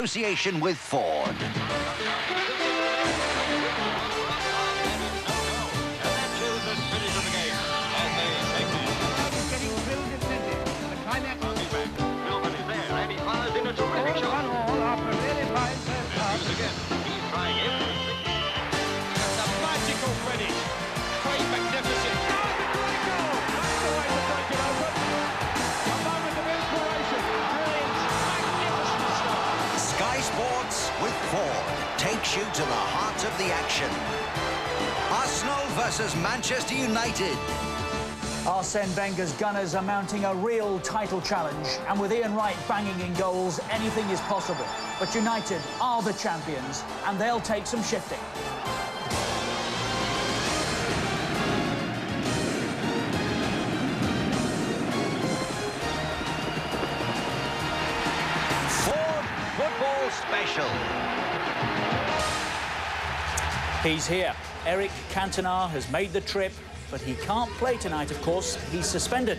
Association with Ford. With Ford takes you to the heart of the action. Arsenal versus Manchester United. Arsene Wenger's Gunners are mounting a real title challenge, and with Ian Wright banging in goals, anything is possible. But United are the champions, and they'll take some shifting. Football special. He's here. Eric Cantona has made the trip, but he can't play tonight, of course. He's suspended.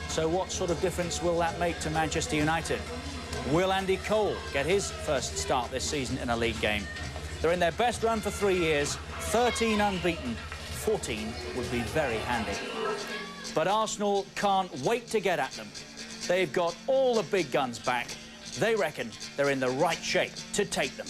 So what sort of difference will that make to Manchester United? Will Andy Cole get his first start this season in a league game? They're in their best run for 3 years, 13 unbeaten. 14 would be very handy. But Arsenal can't wait to get at them. They've got all the big guns back. They reckon they're in the right shape to take them.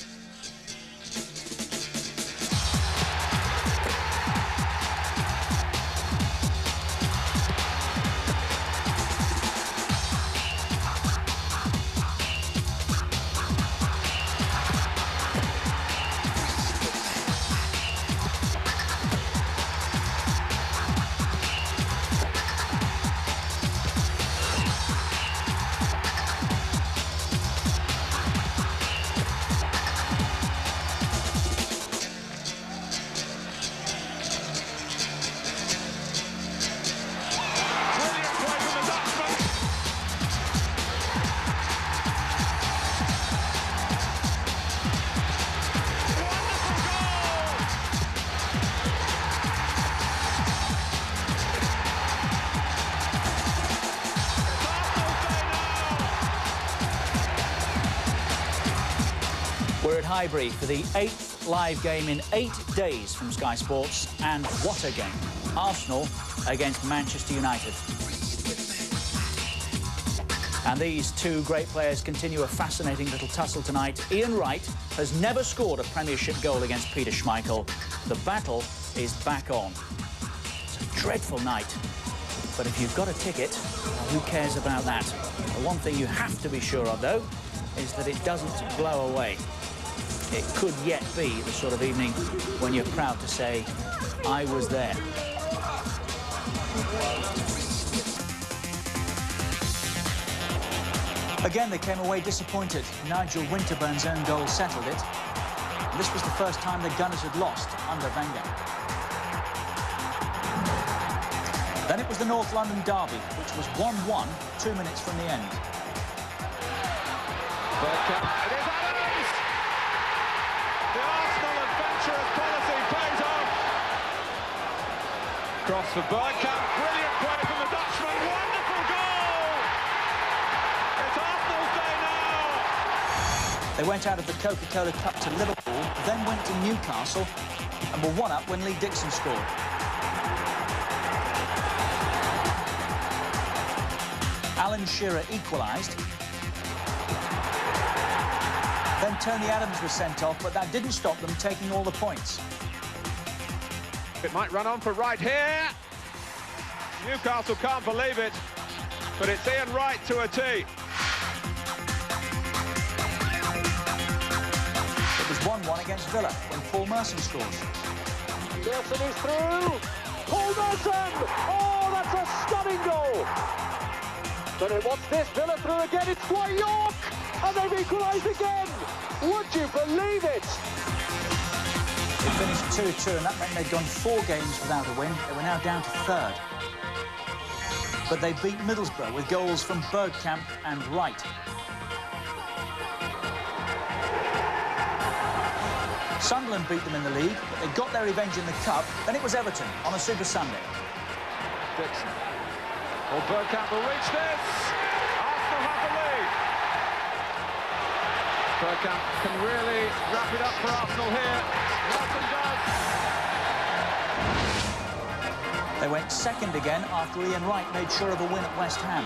We're at Highbury for the 8th live game in 8 days from Sky Sports, and what a game. Arsenal against Manchester United. And these two great players continue a fascinating little tussle tonight. Ian Wright has never scored a Premiership goal against Peter Schmeichel. The battle is back on. It's a dreadful night, but if you've got a ticket, who cares about that? The one thing you have to be sure of, though, is that it doesn't blow away. It could yet be the sort of evening when you're proud to say, I was there. Again, they came away disappointed. Nigel Winterburn's own goal settled it. And this was the first time the Gunners had lost under Wenger. Then it was the North London derby, which was 1-1, 2 minutes from the end. Bergkamp. It is Adams! The Arsenal adventurous policy pays off. Cross for Bergkamp. Brilliant play from the Dutchman. Wonderful goal! It's Arsenal's day now. They went out of the Coca-Cola Cup to Liverpool, then went to Newcastle and were 1-up when Lee Dixon scored. Alan Shearer equalised. Then Tony Adams was sent off, but that didn't stop them taking all the points. It might run on for Wright here. Newcastle can't believe it, but it's Ian Wright to a tee. It was 1-1 against Villa when Paul Merson scored. Merson is through. Paul Merson! Oh, that's a stunning goal! But what's this? Villa through again. It's Dwight York! And they've equalised again! Would you believe it? It finished 2-2, and that meant they'd gone 4 games without a win. They were now down to 3rd. But they beat Middlesbrough with goals from Bergkamp and Wright. Sunderland beat them in the league, but they got their revenge in the Cup. Then it was Everton on a Super Sunday. Dixon. Well, Bergkamp will reach this. Arsenal have the lead. Bergkamp can really wrap it up for Arsenal here. Nelson does. They went second again after Ian Wright made sure of a win at West Ham.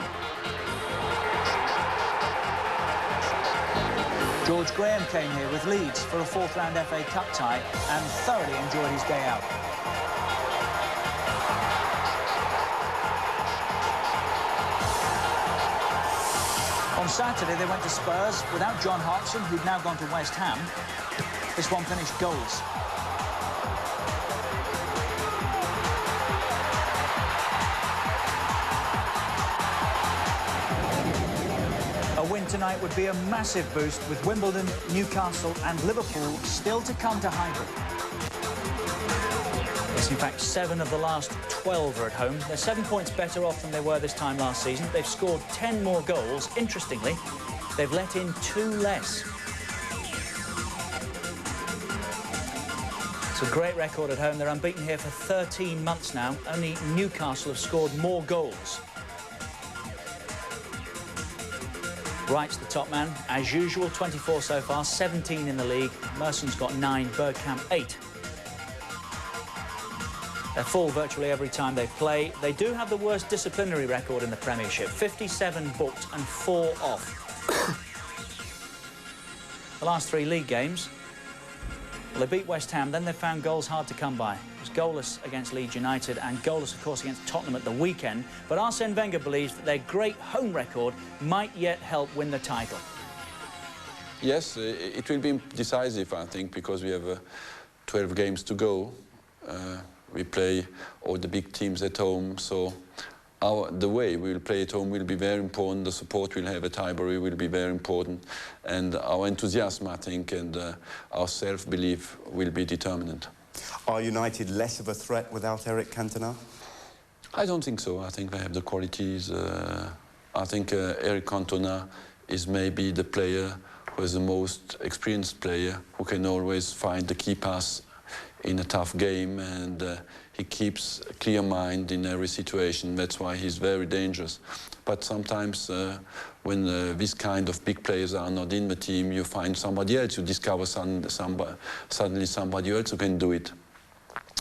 George Graham came here with Leeds for a fourth-round FA Cup tie and thoroughly enjoyed his day out. On Saturday, they went to Spurs without John Hartson, who'd now gone to West Ham. This one finished goals. A win tonight would be a massive boost, with Wimbledon, Newcastle and Liverpool still to come to Highbury. Yes, in fact, 7 of the last 12 are at home. They're 7 points better off than they were this time last season. They've scored 10 more goals. Interestingly, they've let in 2 less. It's a great record at home. They're unbeaten here for 13 months now. Only Newcastle have scored more goals. Wright's the top man, as usual, 24 so far, 17 in the league. Merson's got 9, Bergkamp 8. They're full virtually every time they play. They do have the worst disciplinary record in the Premiership, 57 booked and 4 off. The last 3 league games, well, they beat West Ham, then they found goals hard to come by. It was goalless against Leeds United and goalless, of course, against Tottenham at the weekend. But Arsene Wenger believes that their great home record might yet help win the title. Yes, it will be decisive, I think, because we have 12 games to go. We play all the big teams at home, so the way we will play at home will be very important. The support we'll have at Highbury will be very important, and our enthusiasm, I think, and our self-belief will be determinant. Are United less of a threat without Eric Cantona? I don't think so. I think they have the qualities. I think Eric Cantona is maybe the player who is the most experienced player, who can always find the key pass in a tough game, and he keeps a clear mind in every situation. That's why he's very dangerous. But sometimes when this kind of big players are not in the team, you find somebody else, you discover suddenly somebody else who can do it.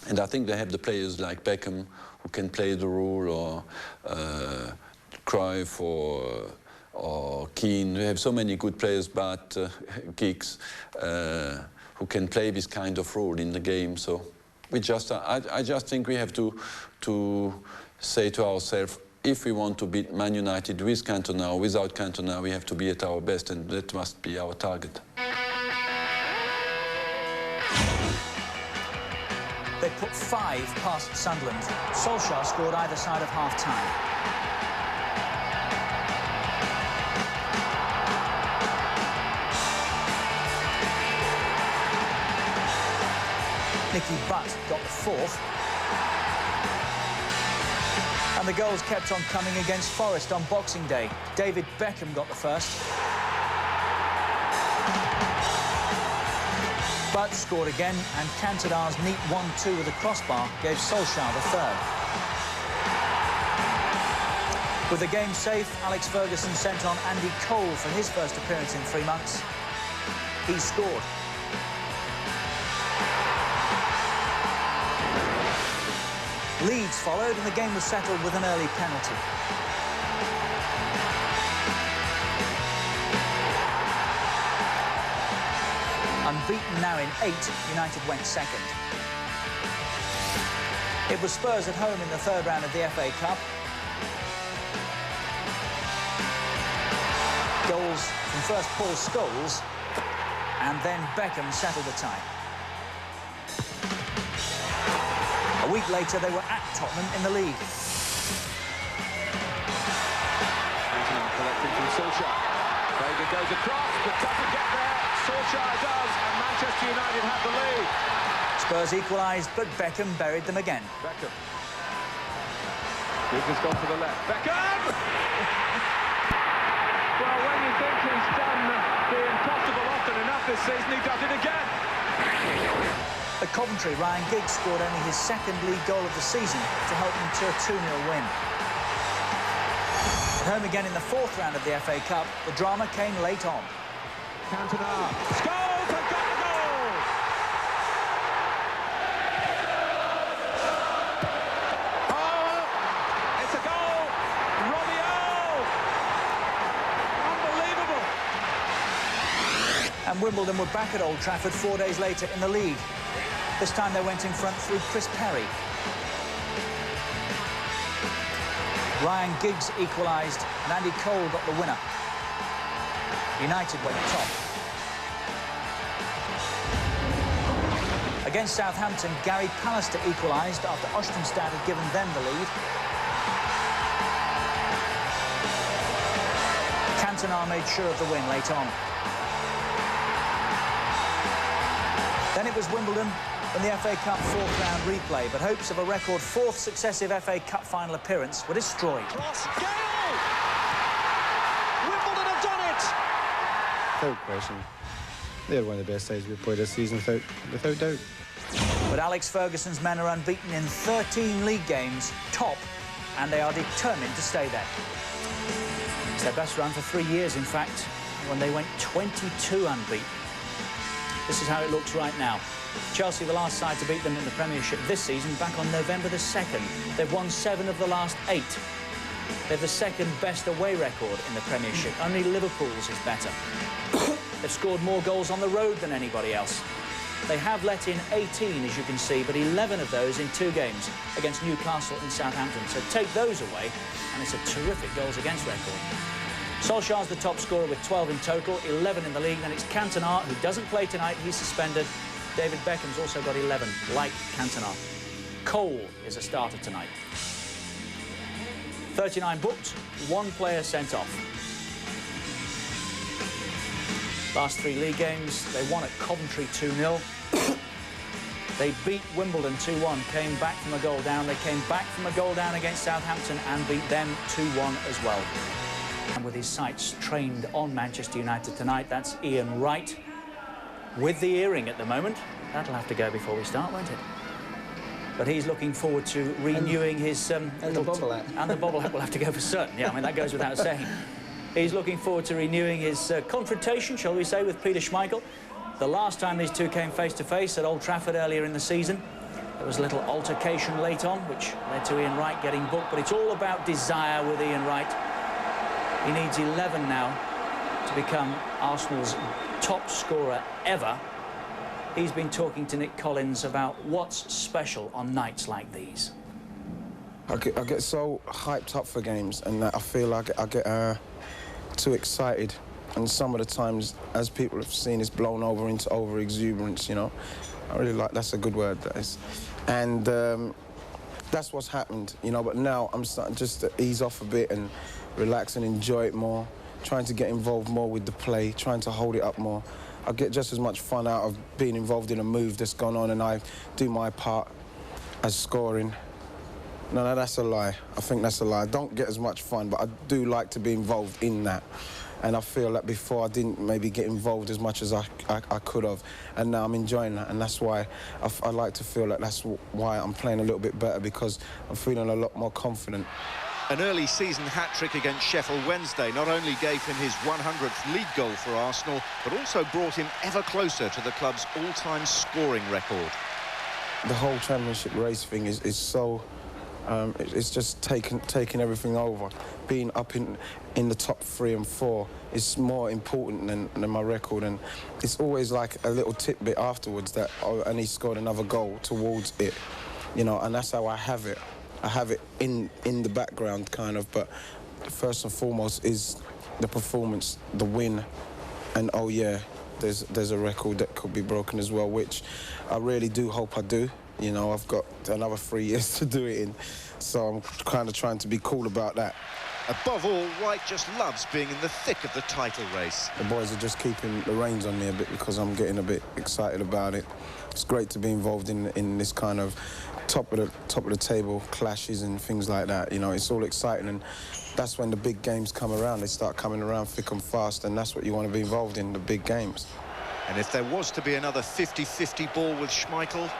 And I think they have the players like Beckham who can play the role, or Cruyff or Keane. We have so many good players, but Giggs, who can play this kind of role in the game. So we just, I just think we have to say to ourselves, if we want to beat Man United with Cantona or without Cantona, we have to be at our best, and that must be our target. They put 5 past Sunderland. Solskjaer scored either side of half-time. Nicky Butt got the 4th. And the goals kept on coming against Forest on Boxing Day. David Beckham got the 1st. Butt scored again, and Cantona's neat 1-2 with a crossbar gave Solskjaer the 3rd. With the game safe, Alex Ferguson sent on Andy Cole for his first appearance in 3 months. He scored. Leeds followed, and the game was settled with an early penalty. Unbeaten now in 8, United went second. It was Spurs at home in the 3rd round of the FA Cup. Goals from first Paul Scholes, and then Beckham settled the tie. A week later, they were at Tottenham in the league. Cantona collecting from Solskjaer. Vega goes across, but doesn't get there. Solskjaer does, and Manchester United have the lead. Spurs equalised, but Beckham buried them again. Beckham. Giggs has gone to the left. Beckham! Well, when you think he's done the impossible often enough this season, he does it again. At Coventry, Ryan Giggs scored only his 2nd league goal of the season to help them to a 2-0 win. At home again in the 4th round of the FA Cup, the drama came late on. Cantona scores and got the goal! Oh, it's a goal! Romeo! Unbelievable! And Wimbledon were back at Old Trafford 4 days later in the league. This time they went in front through Chris Perry. Ryan Giggs equalised and Andy Cole got the winner. United went top. Against Southampton, Gary Pallister equalised after Ostenstad had given them the lead. Cantona made sure of the win late on. Then it was Wimbledon in the FA Cup fourth round replay, but hopes of a record fourth successive FA Cup final appearance were destroyed. Cross, Gale! Wimbledon have done it! Without question. They had one of the best sides we've played this season, without doubt. But Alex Ferguson's men are unbeaten in 13 league games, top, and they are determined to stay there. It's their best run for 3 years, in fact, when they went 22 unbeaten. This is how it looks right now. Chelsea, the last side to beat them in the Premiership this season, back on November the 2nd. They've won 7 of the last 8. They've the second best away record in the Premiership. Only Liverpool's is better. They've scored more goals on the road than anybody else. They have let in 18, as you can see, but 11 of those in 2 games against Newcastle and Southampton. So take those away, and it's a terrific goals against record. Solskjaer's the top scorer with 12 in total, 11 in the league. Then it's Cantona, who doesn't play tonight. He's suspended. David Beckham's also got 11, like Cantona. Cole is a starter tonight. 39 booked, 1 player sent off. Last 3 league games, they won at Coventry 2-0. They beat Wimbledon 2-1, came back from a goal down. They came back from a goal down against Southampton and beat them 2-1 as well. And with his sights trained on Manchester United tonight, that's Ian Wright. With the earring at the moment. That'll have to go before we start, won't it? But he's looking forward to renewing his... and the bobble hat. And the bobble hat will have to go for certain. Yeah, I mean, that goes without saying. He's looking forward to renewing his confrontation, shall we say, with Peter Schmeichel. The last time these two came face-to-face at Old Trafford earlier in the season, there was a little altercation late on, which led to Ian Wright getting booked. But it's all about desire with Ian Wright. He needs 11 now to become Arsenal's top scorer ever. He's been talking to Nick Collins about what's special on nights like these. I get so hyped up for games, and I feel like I get too excited. And some of the times, as people have seen, it's blown over into over-exuberance, you know. I really like, that's a good word, that is. And that's what's happened, you know, but now I'm starting just to ease off a bit and relax and enjoy it more, trying to get involved more with the play, trying to hold it up more. I get just as much fun out of being involved in a move that's gone on and I do my part as scoring. No, that's a lie. I think that's a lie. I don't get as much fun, but I do like to be involved in that. And I feel that before I didn't maybe get involved as much as I could have. And now I'm enjoying that. And that's why I like to feel that that's why I'm playing a little bit better, because I'm feeling a lot more confident. An early season hat-trick against Sheffield Wednesday not only gave him his 100th league goal for Arsenal, but also brought him ever closer to the club's all-time scoring record. The whole championship race thing is so... it's just taking everything over. Being up in the top 3 and 4 is more important than my record, and it's always like a little tidbit afterwards that, oh, and he scored another goal towards it, you know, and that's how I have it. I have it in the background, kind of, but first and foremost is the performance, the win, and oh yeah, there's a record that could be broken as well, which I really do hope I do. You know, I've got another 3 years to do it in, so I'm kind of trying to be cool about that. Above all, Wright just loves being in the thick of the title race. The boys are just keeping the reins on me a bit because I'm getting a bit excited about it. It's great to be involved in this kind of top of the table clashes and things like that. You know, it's all exciting, and that's when the big games come around. They start coming around thick and fast, and that's what you want to be involved in, the big games. And if there was to be another 50-50 ball with Schmeichel,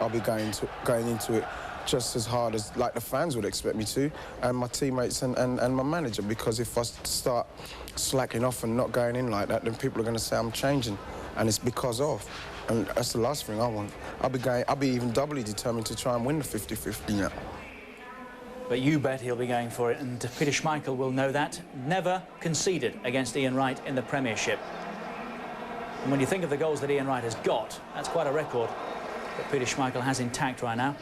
I'll be going into it just as hard as like the fans would expect me to, and my teammates and my manager, because if I start slacking off and not going in like that, then people are going to say I'm changing, and it's because of. And that's the last thing I want. I'll be even doubly determined to try and win the 50-50 now. But you bet he'll be going for it, and Peter Schmeichel will know that. Never conceded against Ian Wright in the Premiership. And when you think of the goals that Ian Wright has got, that's quite a record that Peter Schmeichel has intact right now.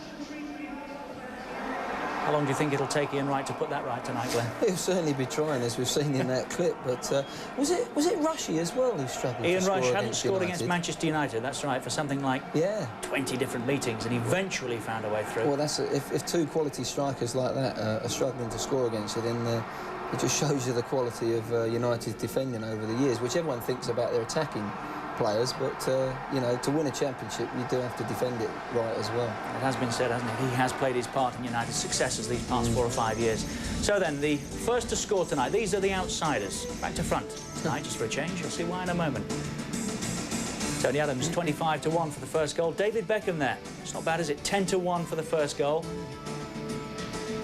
How long do you think it'll take Ian Wright to put that right tonight, Glenn? He'll certainly be trying, as we've seen in that clip. But was it Rushy as well who struggled? Ian to score Rush hadn't against scored United? against Manchester United, that's right, for something like 20 different meetings, and eventually found a way through. Well, that's if two quality strikers like that are struggling to score against you, then it just shows you the quality of United's defending over the years, which everyone thinks about their attacking players, but you know, to win a championship you do have to defend it right as well. It has been said, hasn't it? He has played his part in United's successes these past 4 or 5 years. So then, the first to score tonight, these are the outsiders. Back to front tonight, just for a change. You'll see why in a moment. Tony Adams, 25-1 for the first goal. David Beckham there. It's not bad, is it? 10-1 for the first goal.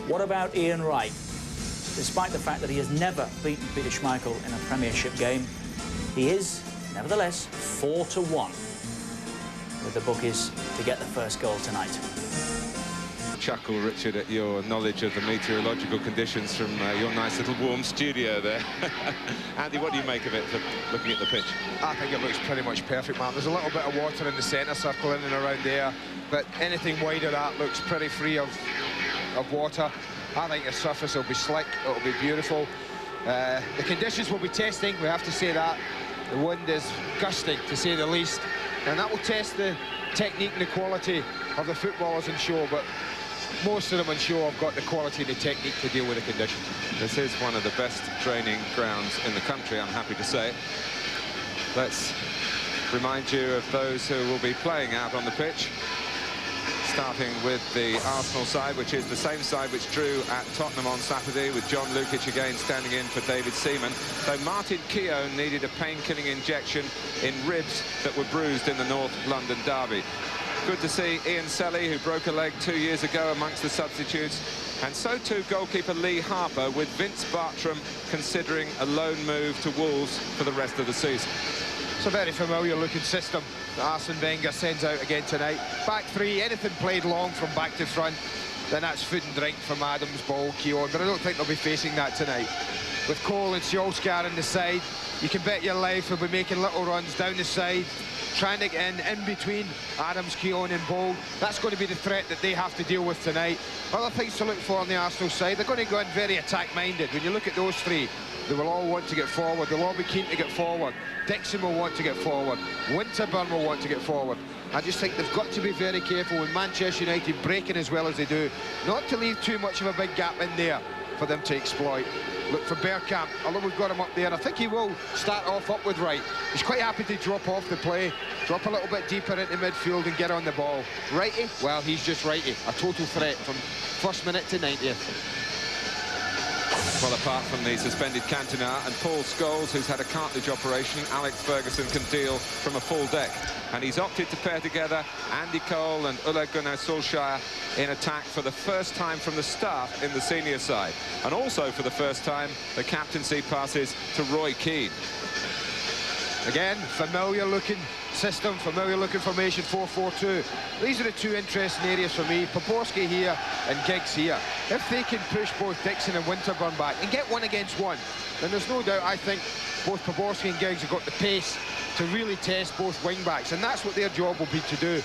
What about Ian Wright? Despite the fact that he has never beaten Peter Schmeichel in a Premiership game, he is, nevertheless, 4-1 with the bookies to get the first goal tonight. Chuckle, Richard, at your knowledge of the meteorological conditions from your nice little warm studio there. Andy, what do you make of it, looking at the pitch? I think it looks pretty much perfect, man. There's a little bit of water in the centre circle in and around there, but anything wide of that looks pretty free of water. I think the surface will be slick, it'll be beautiful. The conditions will be testing, we have to say that. The wind is gusting, to say the least, and that will test the technique and the quality of the footballers in show, but most of them in show have got the quality and the technique to deal with the conditions. This is one of the best training grounds in the country, I'm happy to say. Let's remind you of those who will be playing out on the pitch. Starting with the Arsenal side, which is the same side which drew at Tottenham on Saturday, with John Lukic again standing in for David Seaman. Though Martin Keown needed a pain-killing injection in ribs that were bruised in the North London derby. Good to see Ian Selly, who broke a leg 2 years ago, amongst the substitutes. And so too goalkeeper Lee Harper, with Vince Bartram considering a loan move to Wolves for the rest of the season. It's a very familiar looking system that Arsene Wenger sends out again tonight. Back three, anything played long from back to front, then that's food and drink from Adams, Ball, Keown, but I don't think they'll be facing that tonight. With Cole and Solskjaer on the side, you can bet your life we'll be making little runs down the side, trying to get in between Adams, Keown and Ball. That's going to be the threat that they have to deal with tonight. Other things to look for on the Arsenal side, they're going to go in very attack-minded. When you look at those three, they will all want to get forward, they'll all be keen to get forward. Dixon will want to get forward, Winterburn will want to get forward. I just think they've got to be very careful with Manchester United breaking as well as they do, not to leave too much of a big gap in there for them to exploit. Look for Bergkamp, although we've got him up there, I think he will start off up with Wright. He's quite happy to drop off the play, drop a little bit deeper into midfield and get on the ball. Righty? Well, he's just righty, a total threat from first minute to 90th. Well, apart from the suspended Cantona and Paul Scholes, who's had a cartilage operation, Alex Ferguson can deal from a full deck. And he's opted to pair together Andy Cole and Ole Gunnar Solskjaer in attack for the first time from the start in the senior side. And also for the first time, the captaincy passes to Roy Keane. Again, familiar looking system, familiar looking formation, 4-4-2. These are the two interesting areas for me, Poborski here and Giggs here. If they can push both Dixon and Winterburn back and get 1 against 1, then there's no doubt, I think, both Poborski and Giggs have got the pace to really test both wing-backs, and that's what their job will be to do.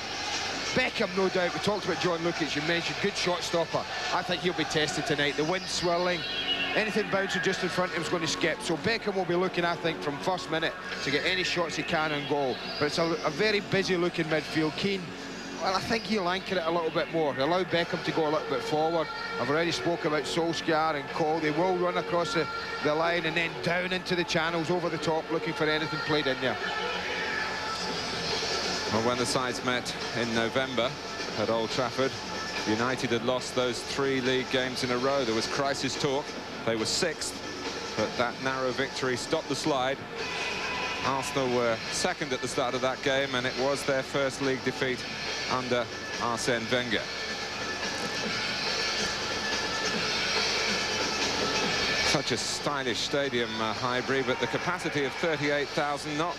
Beckham, no doubt, we talked about John Lukic, you mentioned, good shot stopper. I think he'll be tested tonight. The wind swirling, anything bouncing just in front of him is going to skip. So Beckham will be looking, I think, from first minute to get any shots he can on goal. But it's a very busy-looking midfield. Keane, well, I think he'll anchor it a little bit more. He'll allow Beckham to go a little bit forward. I've already spoke about Solskjaer and Cole. They will run across the line and then down into the channels, over the top, looking for anything played in there. Well, when the sides met in November at Old Trafford, United had lost those 3 league games in a row. There was crisis talk. They were 6th, but that narrow victory stopped the slide. Arsenal were 2nd at the start of that game, and it was their first league defeat under Arsene Wenger. Such a stylish stadium, Highbury, but the capacity of 38,000 not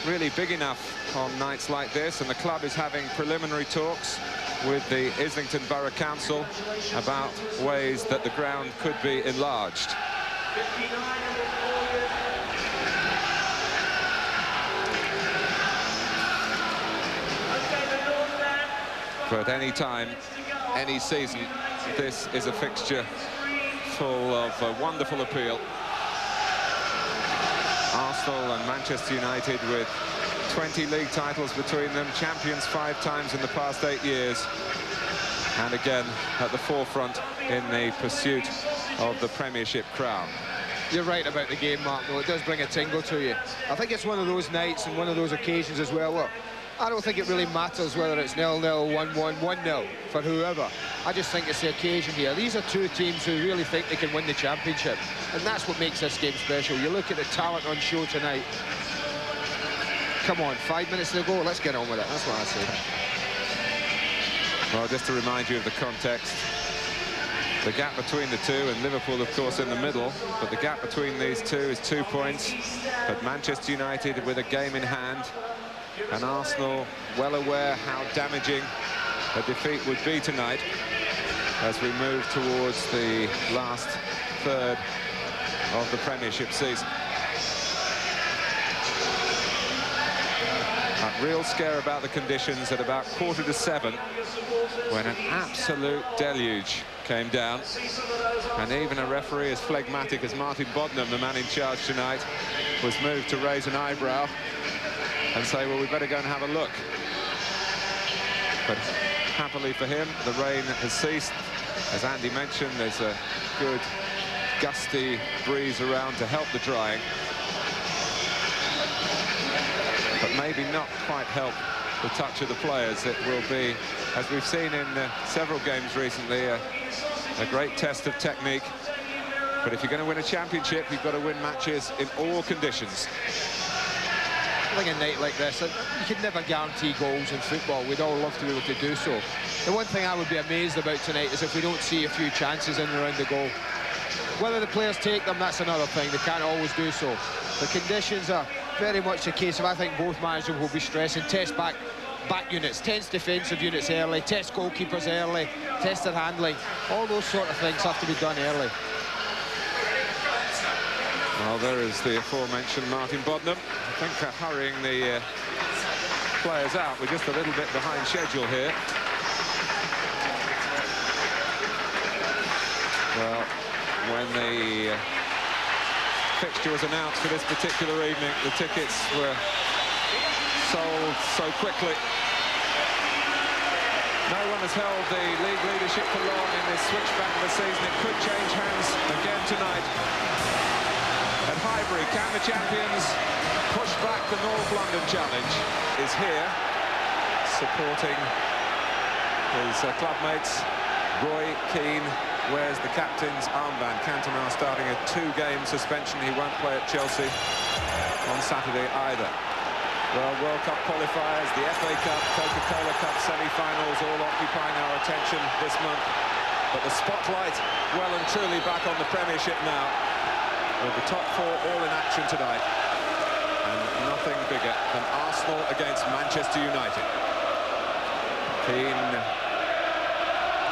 really big enough on nights like this, and the club is having preliminary talks with the Islington Borough Council about ways that the ground could be enlarged. But any time, any season, this is a fixture full of wonderful appeal. Arsenal and Manchester United with 20 league titles between them, champions 5 times in the past 8 years, and again at the forefront in the pursuit of the Premiership crown. You're right about the game, Mark, though. It does bring a tingle to you. I think it's one of those nights and one of those occasions as well. Look, I don't think it really matters whether it's 0-0, 1-1, 1-0 for whoever. I just think it's the occasion here. These are two teams who really think they can win the championship, and that's what makes this game special. You look at the talent on show tonight. Come on, 5 minutes to go. Let's get on with it. That's what I say. Well, just to remind you of the context, the gap between the two, and Liverpool, of course, in the middle, but the gap between these two is 2 points. But Manchester United with a game in hand, and Arsenal well aware how damaging a defeat would be tonight as we move towards the last third of the Premiership season. A real scare about the conditions at about 6:45 when an absolute deluge came down, and even a referee as phlegmatic as Martin Bodnam, the man in charge tonight, was moved to raise an eyebrow and say, well, we better go and have a look. But happily for him, the rain has ceased. As Andy mentioned, there's a good gusty breeze around to help the drying, but maybe not quite help the touch of the players. It will be, as we've seen in several games recently, a great test of technique. But if you're going to win a championship, you've got to win matches in all conditions. I think a night like this, you can never guarantee goals in football. We'd all love to be able to do so. The one thing I would be amazed about tonight is if we don't see a few chances in and around the goal. Whether the players take them, that's another thing. They can't always do so. The conditions are very much a case of, I think both managers will be stressing, test back units, test defensive units early, test goalkeepers early, test their handling. All those sort of things have to be done early. Well, there is the aforementioned Martin Bodnam. I think hurrying the players out. We're just a little bit behind schedule here. Well, when the fixture was announced for this particular evening, the tickets were sold so quickly. No one has held the league leadership for long in this switchback of the season. It could change hands again tonight. At Highbury, can the champions push back the North London challenge? Is here, supporting his clubmates. Roy Keane wears the captain's armband. Cantona starting a 2-game suspension. He won't play at Chelsea on Saturday either. Well, World Cup qualifiers, the FA Cup, Coca-Cola Cup semi-finals all occupying our attention this month. But the spotlight well and truly back on the Premiership now, with the top 4 all in action tonight, and nothing bigger than Arsenal against Manchester United. Keane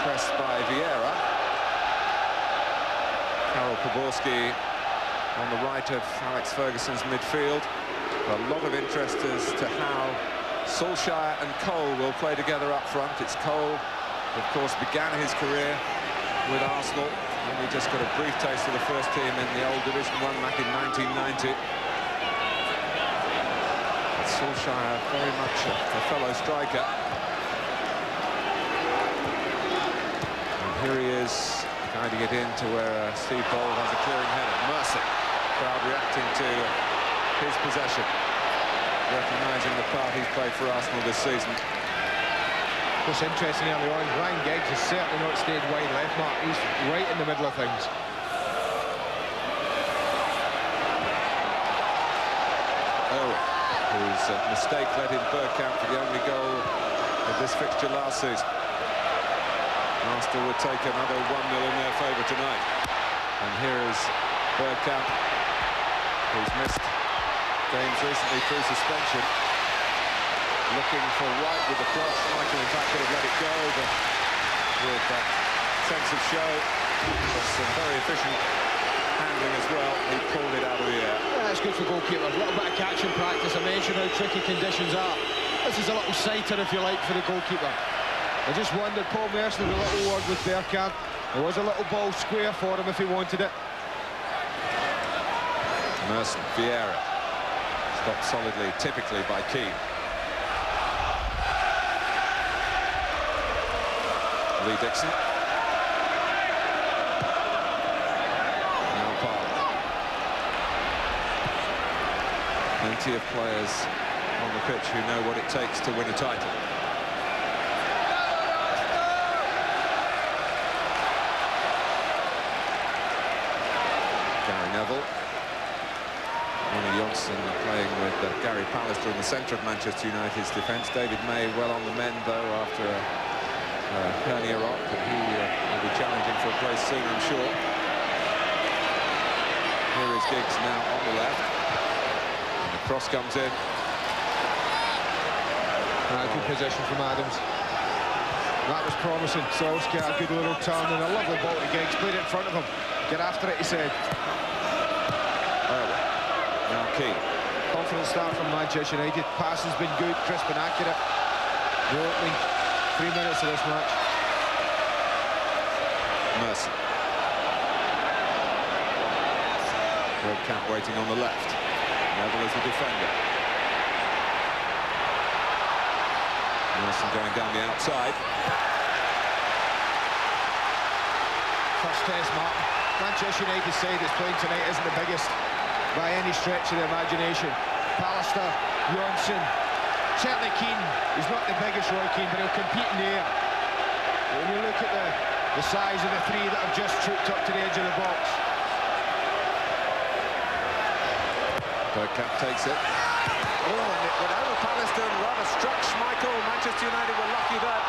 pressed by Vieira. Karol Poborski on the right of Alex Ferguson's midfield. A lot of interest as to how Solskjaer and Cole will play together up front. It's Cole, of course, began his career with Arsenal, and we just got a brief taste of the first team in the old Division 1 back in 1990. But Solskjaer very much a fellow striker. And here he is, guiding it in to where Steve Bold has a clearing header. Mercy, crowd reacting to his possession, recognising the part he's played for Arsenal this season. What's interesting early on, Ryan Giggs has certainly not stayed wide left, Mark. He's right in the middle of things. Owen, whose mistake led in Bergkamp for the only goal of this fixture last season. Arsenal would take another 1-0 in their favour tonight. And here is Bergkamp, who's missed games recently through suspension, looking for Wright with the cross. Michael, in fact, could have let it go, but with that sense of show, but some very efficient handling as well, he pulled it out of the air. Yeah, it's good for goalkeepers. A little bit of catching practice. I mentioned how tricky conditions are. This is a little sighter, if you like, for the goalkeeper. I just wondered, Paul Merson had a little word with Bergkamp. There was a little ball square for him if he wanted it. Merson, Vieira, stopped solidly, typically, by Keane. Lee Dixon. Now Parler. Plenty of players on the pitch who know what it takes to win a title. Gary Neville. Ronnie Johnson playing with Gary Pallister in the centre of Manchester United's defence. David May well on the mend, though, after a hernia op, but he will be challenging for a place soon, I'm sure. Here is Giggs now on the left. And the cross comes in. Good position from Adams. That was promising. Solskjaer, a good little turn and a lovely ball to Giggs. Played it in front of him. Get after it, he said. Now Keane. Confident start from Manchester United. Pass has been good, crisp and accurate. The opening 3 minutes of this match. Merson. Bergkamp waiting on the left. Neville is the defender. Merson going down the outside. First test, Martin. Manchester United side that's playing tonight isn't the biggest by any stretch of the imagination. Pallister, Johnson, certainly Keane. He's not the biggest, Roy Keane, but he'll compete in the air. But when you look at the size of the three that have just trooped up to the edge of the box. Bergkamp takes it. Oh, and it went over Pallister and rather struck Schmeichel. Manchester United were lucky there.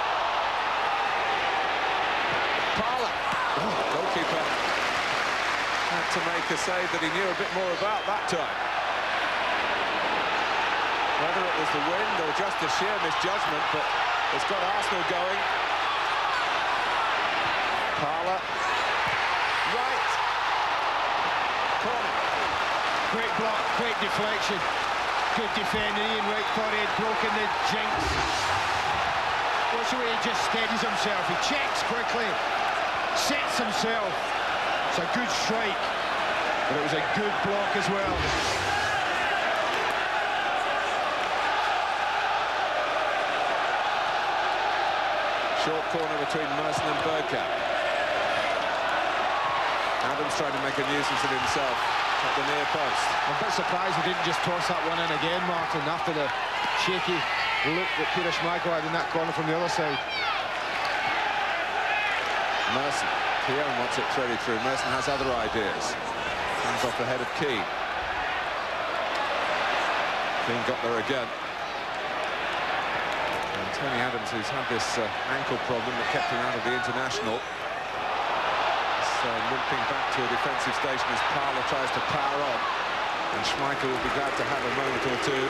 Parler. Oh, goalkeeper had to make a save that he knew a bit more about that time. Whether it was the wind or just a sheer misjudgment, but it's got Arsenal going. Parler. Right. Corner. Great block, great deflection. Good defending. Ian Wright thought he had broken the jinx. Watch the way he just steadies himself. He checks quickly, sets himself. It's a good strike, but it was a good block as well. Short corner between Merson and Bergkamp. Adams trying to make a nuisance of himself at the near post. I'm a bit surprised he didn't just toss that one in again, Martin, after the shaky look that Peter Schmeichel had in that corner from the other side. Merson. Keown wants it threaded through. Merson has other ideas. Comes off the head of Keane. Keane got there again. And Tony Adams, who's had this ankle problem that kept him out of the international, is limping back to a defensive station as Parler tries to power on. And Schmeichel will be glad to have a moment or two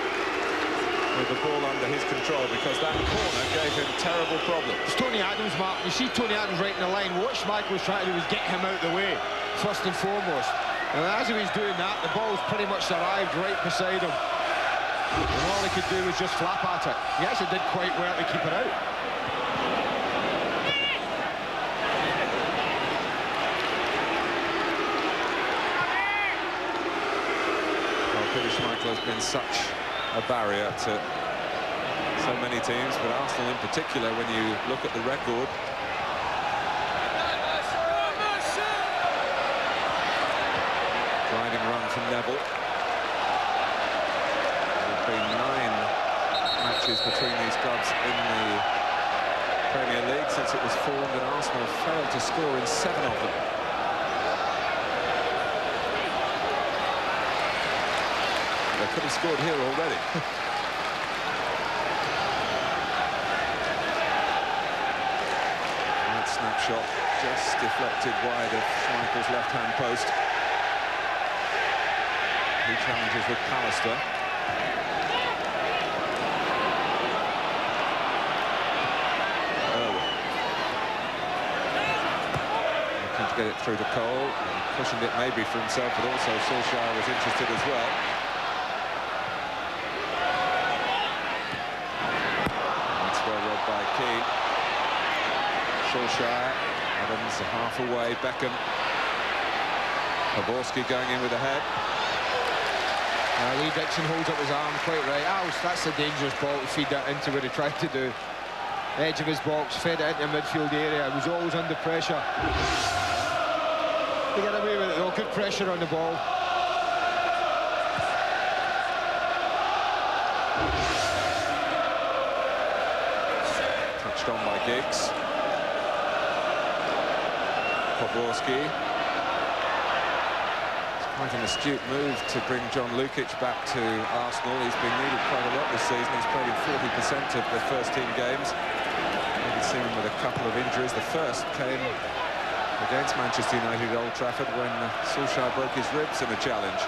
with the ball under his control, because that corner gave him terrible problems. It's Tony Adams, Mark. You see Tony Adams right in the line. What Schmeichel was trying to do was get him out of the way, first and foremost. And as he was doing that, the ball's pretty much arrived right beside him. And all he could do was just flap at it. He actually did quite well to keep it out. Well, Peter Schmeichel has been such a barrier to so many teams, but Arsenal in particular, when you look at the record. Gliding run from Neville. There have been 9 matches between these clubs in the Premier League since it was formed, and Arsenal failed to score in 7 of them. They could have scored here already. That snapshot just deflected wide of Schmeichel's left-hand post. He challenges with Pallister. Looking to get it through to Cole, pushing it maybe for himself, but also Solskjaer was interested as well. That's well read by Keane. Solskjaer, Adams half away, Beckham. Poborski going in with the head. Lee Dixon holds up his arm quite right. That's a dangerous ball to feed that into what he tried to do. Edge of his box, fed it into the midfield area. He was always under pressure. They get away with it though, good pressure on the ball. Touched on by Giggs. Poborski. Quite an astute move to bring John Lukic back to Arsenal. He's been needed quite a lot this season. He's played in 40% of the first-team games. We've seen him with a couple of injuries. The first came against Manchester United at Old Trafford when Solskjaer broke his ribs in a challenge.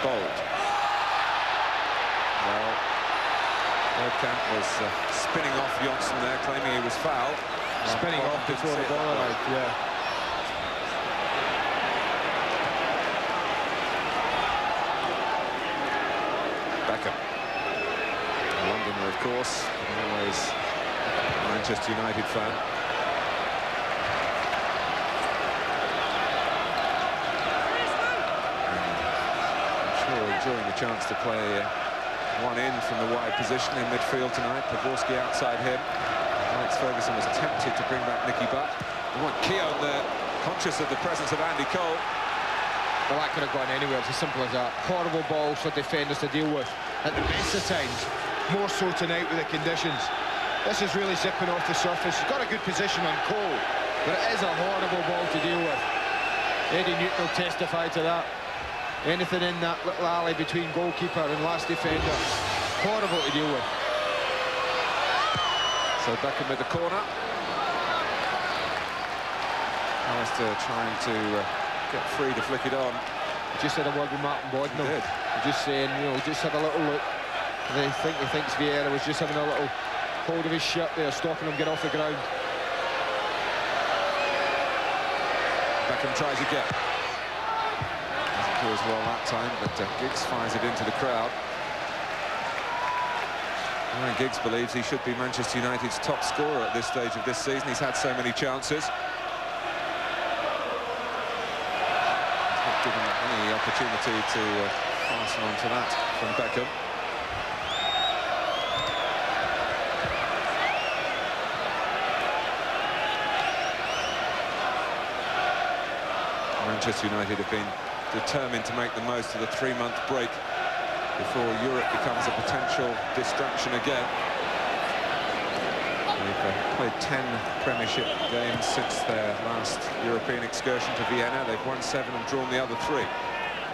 Bold. Well, Bergkamp was spinning off Johnson there, claiming he was fouled. Spinning off before the ball arrived, yeah. Beckham. A Londoner, of course, but always a Manchester United fan. I'm sure enjoying the chance to play one in from the wide position in midfield tonight. Poborski outside him. Alex Ferguson was tempted to bring back Nicky Butt. They want Keown there, conscious of the presence of Andy Cole. Well, that could have gone anywhere. It's as simple as that. Horrible balls for defenders to deal with at the best of times. More so tonight with the conditions. This is really zipping off the surface. He's got a good position on Cole, but it is a horrible ball to deal with. Eddie Newton will testify to that. Anything in that little alley between goalkeeper and last defender, horrible to deal with. So Beckham with the corner. Alistair trying to get free to flick it on. Just had a word with Martin Bodnall. He did. Just saying, you know, just had a little look. They think he thinks Vieira was just having a little hold of his shirt there, stopping him get off the ground. Beckham tries again. Doesn't do as well that time, but Giggs fires it into the crowd. And Giggs believes he should be Manchester United's top scorer at this stage of this season. He's had so many chances. Given any opportunity to pass on to that from Beckham. Manchester United have been determined to make the most of the 3-month break before Europe becomes a potential distraction again. They've played 10 Premiership games since their last European excursion to Vienna. They've won 7 and drawn the other 3.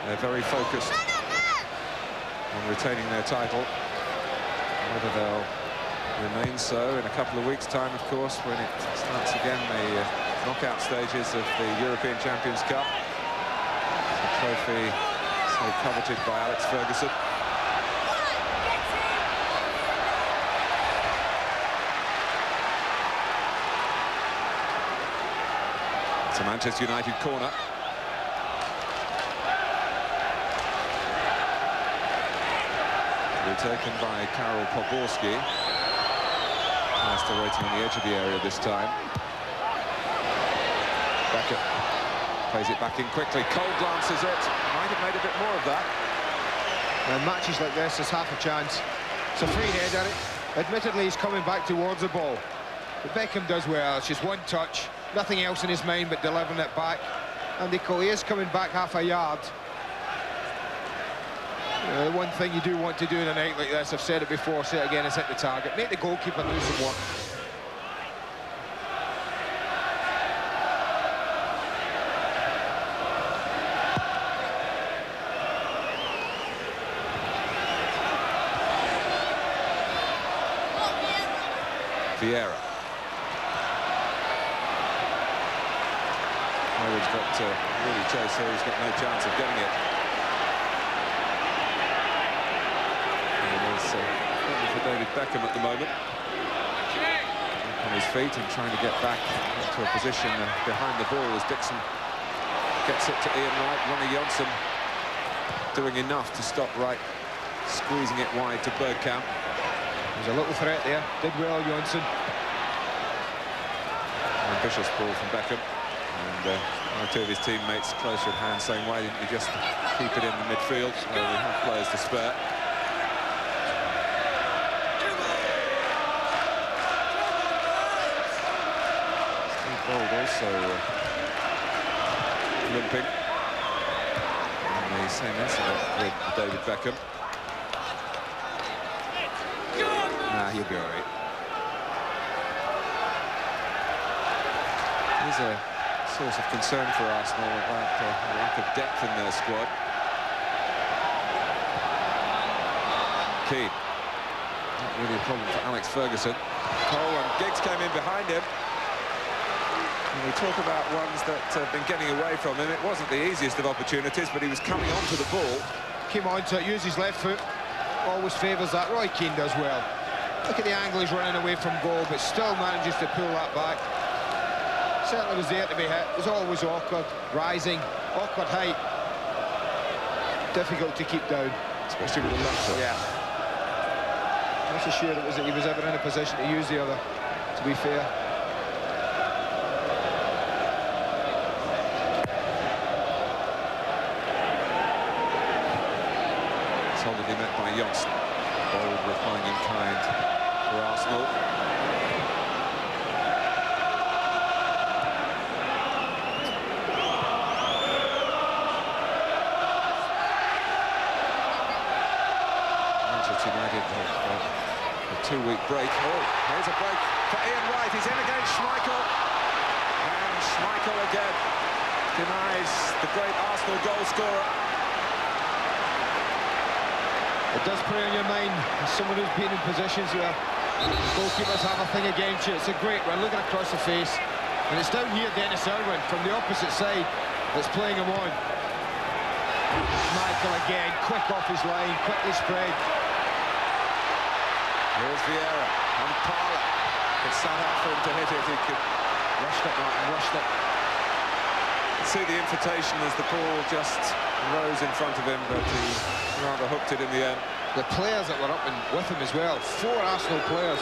They're very focused on retaining their title. Whether they'll remain so in a couple of weeks' time, of course, when it starts again the knockout stages of the European Champions Cup. The trophy so coveted by Alex Ferguson. It's a Manchester United corner. Taken by Karol Poborski. Still waiting on the edge of the area this time. Beckham plays it back in quickly. Cole glances it. Might have made a bit more of that. And matches like this, there's half a chance. It's a free header. Admittedly, he's coming back towards the ball. But Beckham does well. It's just one touch. Nothing else in his mind but delivering it back. Andy Cole is coming back half a yard. The one thing you do want to do in a night like this, I've said it before, say it again, is hit the target. Make the goalkeeper do some work. Vieira. Owen's got to really chase here. He's got no chance of getting it. It's a problem for David Beckham at the moment. Back on his feet and trying to get back into a position behind the ball as Dixon gets it to Ian Wright. Ronnie Johnson doing enough to stop Wright squeezing it wide to Bergkamp. There's a little threat there. Did well, Johnson. Ambitious ball from Beckham. And one or two of his teammates closer at hand saying, why didn't you just keep it in the midfield? We have players to spare. Steve Bold also limping. And the same incident with David Beckham. He'll be all right. Here's a source of concern for Arsenal about the lack of depth in their squad. Key. Not really a problem for Alex Ferguson. Cole and Giggs came in behind him. And we talk about ones that have been getting away from him. It wasn't the easiest of opportunities, but he was coming onto the ball. Came on to use his left foot. Always favours that. Roy Keane does well. Look at the angle he's running away from goal, but still manages to pull that back. Certainly was there to be hit. It was always awkward, rising, awkward height. Difficult to keep down. Especially with the left foot. Yeah. I'm not so sure it was that he was ever in a position to use the other, to be fair. Solidly met by Johnson. Bold replying in kind for Arsenal. Manchester United have a two-week break. Oh, here's a break for Ian Wright. He's in against Schmeichel. And Schmeichel again denies the great Arsenal goal scorer. It does play on your mind as someone who's been in positions where goalkeepers have a thing against you. It's a great run, looking across the face. And it's down here, Dennis Irwin, from the opposite side, that's playing him on. Michael again, quick off his line, quickly spread. Here's Vieira, and Parla. It's sat out for him to hit it. He could rushed it, Martin, rushed it. See the invitation as the ball just rose in front of him, but he rather hooked it in the end. The players that were up and with him as well, 4 Arsenal players,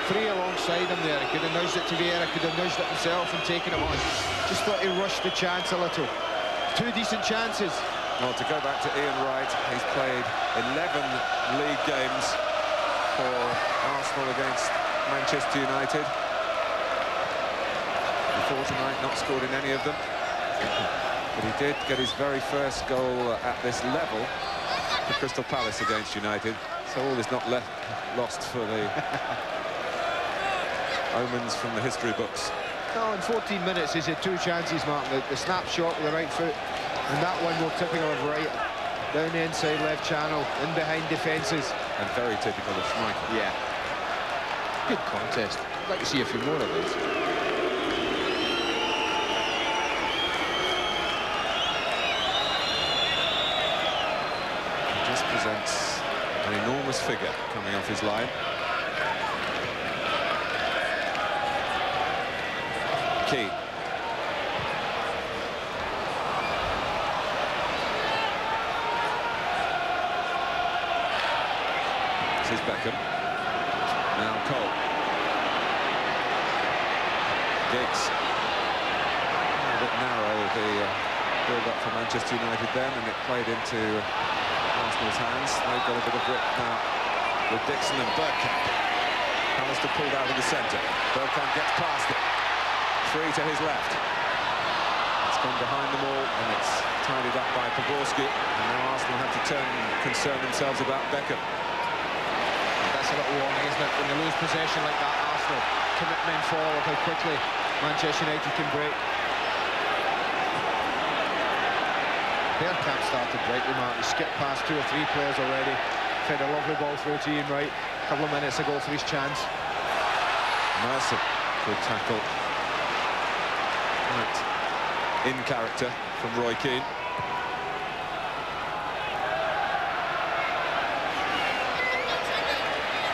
3 alongside him there. He could have nudged it to Vieira, could have nudged it himself and taken it on. Just thought he rushed the chance a little. 2 decent chances. Well, to go back to Ian Wright, he's played 11 league games for Arsenal against Manchester United. Before tonight, not scored in any of them. But he did get his very first goal at this level for Crystal Palace against United. So all is not lost for the omens from the history books. No, in 14 minutes he's had 2 chances, Martin. The snapshot with the right foot, and that one more typical of Wright. Down the inside left channel, in behind defences. And very typical of Schmeichel. Yeah. Good contest. I'd like to see a few more of these. Just presents an enormous figure coming off his line. Key. This is Beckham. Now Cole. Giggs. A bit narrow, the build-up for Manchester United then, and it played into Arsenal's hands. They've got a bit of width now with Dixon and Bergkamp. Alistair pulled out of the centre. Bergkamp gets past it. Free to his left. It's gone behind them all, and it's tidied up by Pavorsky. And now Arsenal have to turn and concern themselves about Beckham. That's a little warning, isn't it? When you lose possession like that, Arsenal commit men forward, how quickly Manchester United can break. Bergkamp started brightly, Mark. He skipped past 2 or 3 players already. Fed a lovely ball through to Ian Wright. A couple of minutes ago for his chance. Mercer, good tackle. Right. In character from Roy Keane.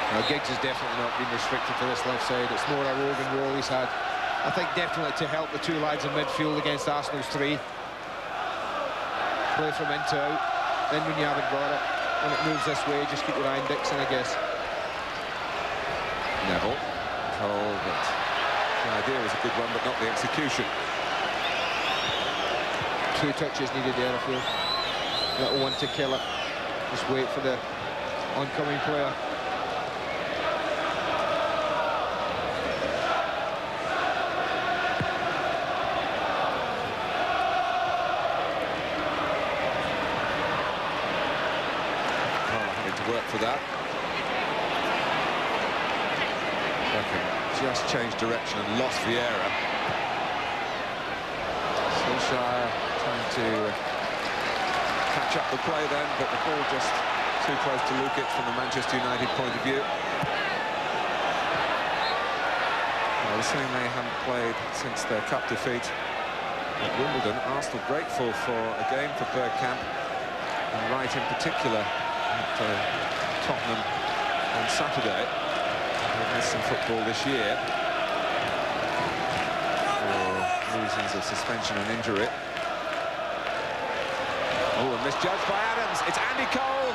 Now, Giggs has definitely not been restricted to this left side. It's more a roving role he's had. I think definitely to help the two lads in midfield against Arsenal's three. Play from in to out. Then when you haven't got it, when it moves this way, just keep your eye on Dixon, I guess. Neville. Cole, but the idea was a good one, but not the execution. 2 touches needed there, I feel. Little one to kill it. Just wait for the oncoming player. Work for that. Bergkamp just changed direction and lost Vieira. Solskjaer trying to catch up the play then, but the ball just too close to Lukic from the Manchester United point of view. I was saying they haven't played since their cup defeat at Wimbledon. Arsenal grateful for a game for Bergkamp and Wright in particular. Tottenham on Saturday. They've missed some football this year for reasons of suspension and injury. Oh, and misjudged by Adams. It's Andy Cole.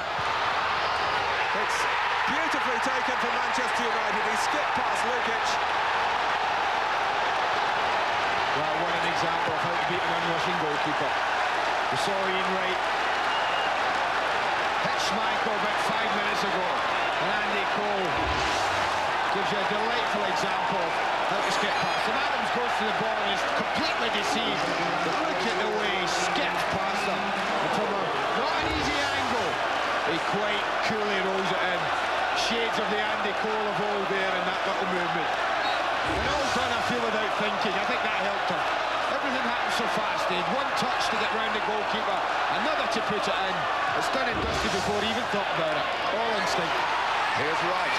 It's beautifully taken for Manchester United. He skipped past Lukic. Well, what an example of how to beat an unrushing goalkeeper. We saw Ian Wright hit Schmeichel about 5 minutes ago, and Andy Cole gives you a delightful example of how to skip past. And Adams goes to the ball and is completely deceived. But look at the way he skips past him. And from a not an easy angle, he quite coolly rolls it in. Shades of the Andy Cole of old there in that little movement. And all done, I feel, without thinking. I think that helped him. Everything happened so fast. He had one touch to get round the goalkeeper, another to put it in. It's done and dusted before he even thought about it. All instinct. Here's Wright.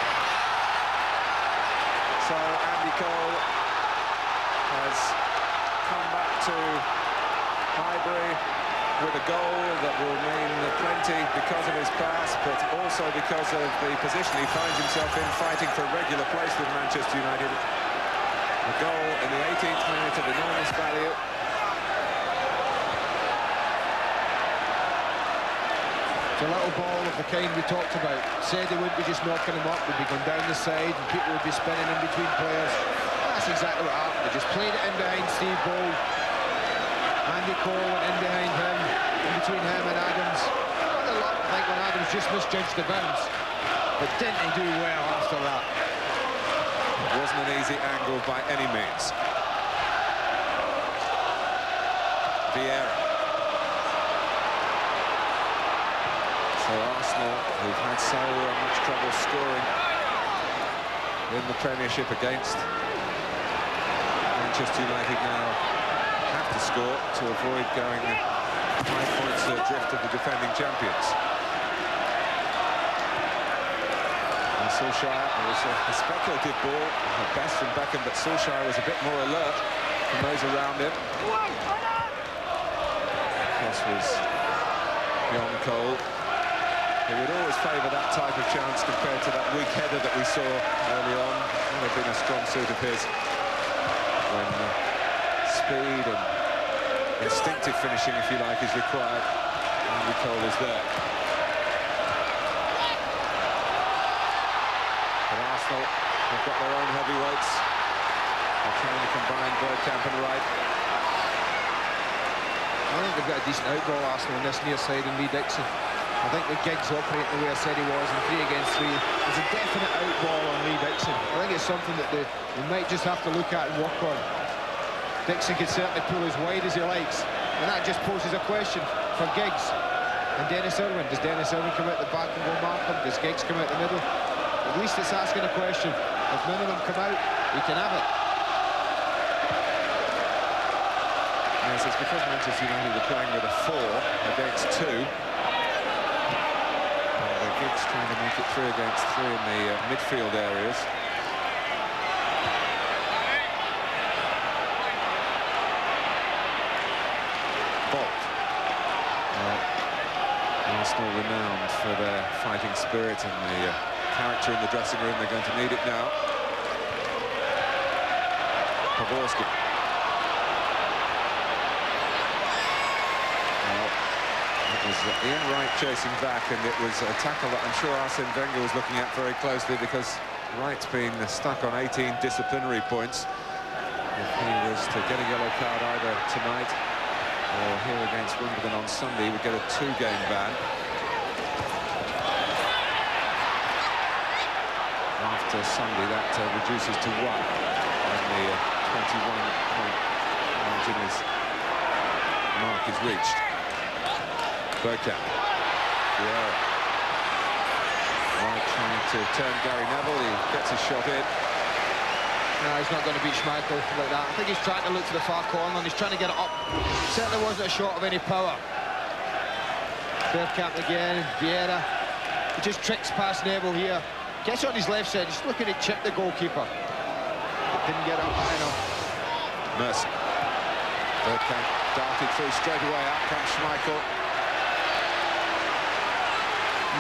So Andy Cole has come back to Highbury with a goal that will mean plenty because of his pass, but also because of the position he finds himself in, fighting for a regular place with Manchester United. A goal in the 18th minute of enormous value. It's a little ball of the kind we talked about. Said they wouldn't be just knocking him up, they'd be going down the side and people would be spinning in between players. That's exactly what happened. They just played it in behind Steve Bold. Andy Cole went in behind him, in between him and Adams. Got a lot, I think, when Adams just misjudged the bounce. But didn't he do well after that? It wasn't an easy angle by any means. Vieira. So Arsenal, who've had so much trouble scoring in the Premiership against Manchester United, now have to score to avoid going 5 points adrift of the defending champions. And Solskjaer, it was a speculative ball at best from Bergkamp, but Solskjaer was a bit more alert than those around him. Cross was beyond Cole. He would always favour that type of chance compared to that weak header that we saw early on. That would have been a strong suit of his. When speed and instinctive finishing, if you like, is required, Andy Cole is there. But Arsenal have got their own heavyweights. They're trying to combine Bergkamp and Wright. I think they've got a decent outball, Arsenal, on this near side, and Lee Dixon. I think with Giggs operating the way I said he was in 3 against 3, there's a definite outball on Lee Dixon. I think it's something that they might just have to look at and work on. Dixon can certainly pull as wide as he likes, and that just poses a question for Giggs and Dennis Irwin. Does Dennis Irwin come out the back and go mark him? Does Giggs come out the middle? At least it's asking a question. If none of them come out, he can have it. Yes, it's because Manchester United are playing with a 4 against 2. Giggs trying to make it 3 against 3 in the midfield areas. Bolt. Arsenal renowned for their fighting spirit in the character in the dressing room. They're going to need it now. Pawlowski. Well, it was Ian Wright chasing back, and it was a tackle that I'm sure Arsene Wenger was looking at very closely, because Wright's been stuck on 18 disciplinary points. If he was to get a yellow card either tonight or here against Wimbledon on Sunday, he would get a 2-game ban. After Sunday, that reduces to 1, and the 21-point margin mark is reached. Bergkamp. Yeah. Wright trying to turn Gary Neville. He gets his shot in. No, he's not going to beat Schmeichel like that. I think he's trying to look to the far corner and he's trying to get it up. Certainly wasn't a shot of any power. Bergkamp again, Vieira. He just tricks past Neville here. Gets on his left side, just looking to chip the goalkeeper. Didn't get up high enough. Mercer. Bergkamp darted through straight away. Out comes Schmeichel.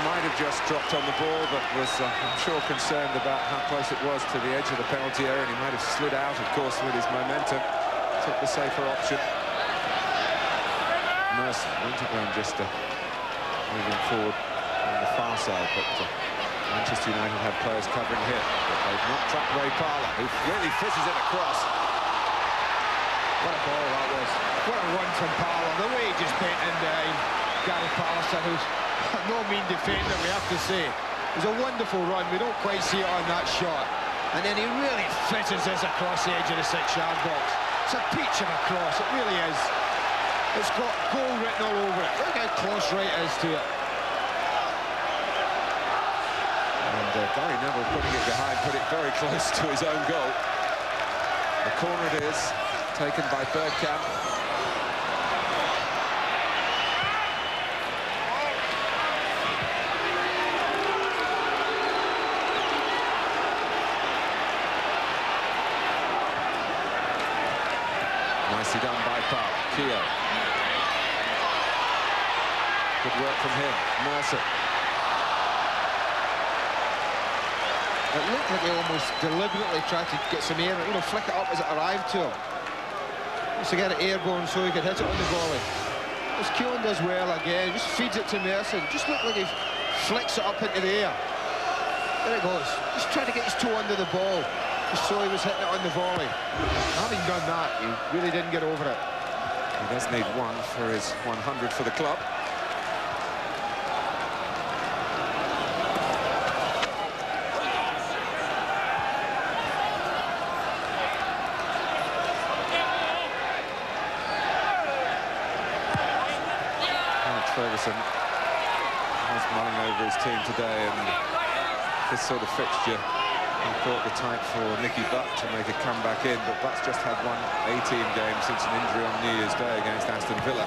Might have just dropped on the ball, but was, I'm sure, concerned about how close it was to the edge of the penalty area, and he might have slid out, of course, with his momentum. Took the safer option. Mercer, Winterburn just moving forward on the far side, but Manchester United had players covering here. But they've not tracked Ray Parlour, who really fizzes it across. What a ball that was. What a run from Parlour. The way he just bent in Gary Pallister, who's no mean defender, we have to say. It was a wonderful run. We don't quite see it on that shot. And then he really fizzes this across the edge of the 6-yard box. It's a peach of a cross. It really is. It's got goal written all over it. Look how close Wright is to it. And Gary Neville putting it behind, put it very close to his own goal. The corner it is, taken by Bergkamp. Nicely done by Park. Keogh. Good work from him. Mercer. It looked like he almost deliberately tried to get some air, flick it up as it arrived to him. Just to get it airborne so he could hit it on the volley. As Keogh does well again, just feeds it to Mercer. Just looked like he flicks it up into the air. There it goes. Just trying to get his toe under the ball. Just so he was hitting it on the volley. Having done that, he really didn't get over it. He does need 1 for his 100 for the club. Ferguson was mulling over his team today, and this sort of fixture, he thought the type for Nicky Butt to make a comeback in, but Butt's just had one A-team game since an injury on New Year's Day against Aston Villa.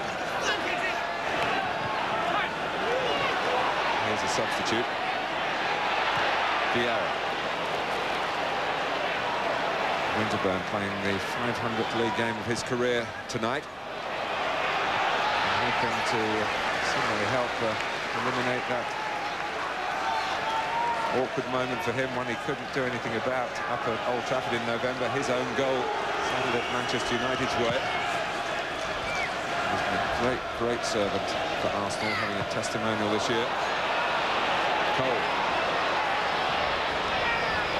Here's a substitute. Vieira. Winterburn playing the 500th league game of his career tonight. And hoping to certainly help eliminate that awkward moment for him, one he couldn't do anything about up at Old Trafford in November. His own goal started at Manchester United's way. He's been a great servant for Arsenal, having a testimonial this year. Cole.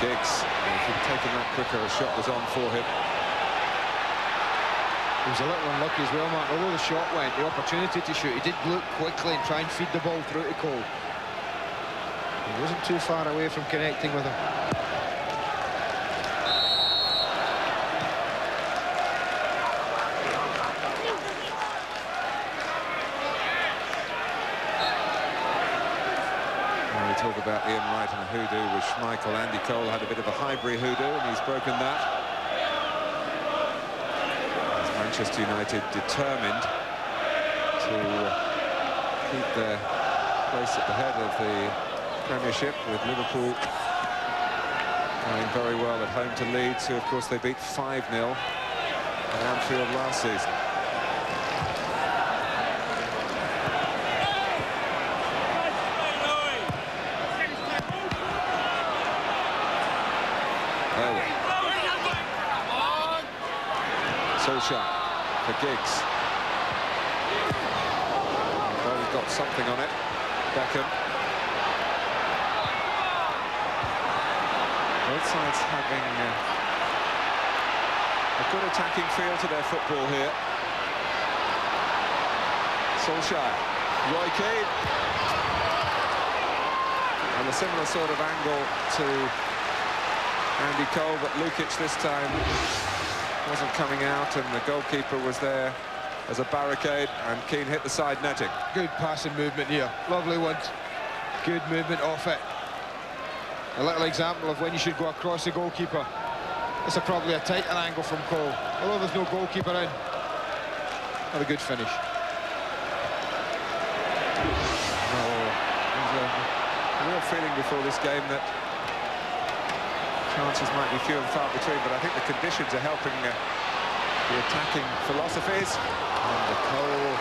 Giggs. If he'd taken that quicker, a shot was on for him. He was a little unlucky as well, Mark. Although the shot went, the opportunity to shoot, he did look quickly and try and feed the ball through to Cole. He wasn't too far away from connecting with him. When we talk about Ian Wright and a hoodoo with Schmeichel, Andy Cole had a bit of a Highbury hoodoo, and he's broken that. Manchester United determined to keep their place at the head of the Premiership, with Liverpool going very well at home to Leeds, who of course they beat 5-0 at Anfield last season. There we go. Solskjaer for Giggs. Ball's got something on it. Bergkamp. Both sides having a good attacking feel to their football here. Solskjaer, Roy Keane. And a similar sort of angle to Andy Cole, but Lukic this time wasn't coming out, and the goalkeeper was there as a barricade, and Keane hit the side netting. Good passing movement here. Lovely one. Good movement off it. A little example of when you should go across the goalkeeper. This is probably a tighter angle from Cole, although there's no goalkeeper in. Have a good finish. There's a real feeling before this game that chances might be few and far between, but I think the conditions are helping the attacking philosophies. And the Cole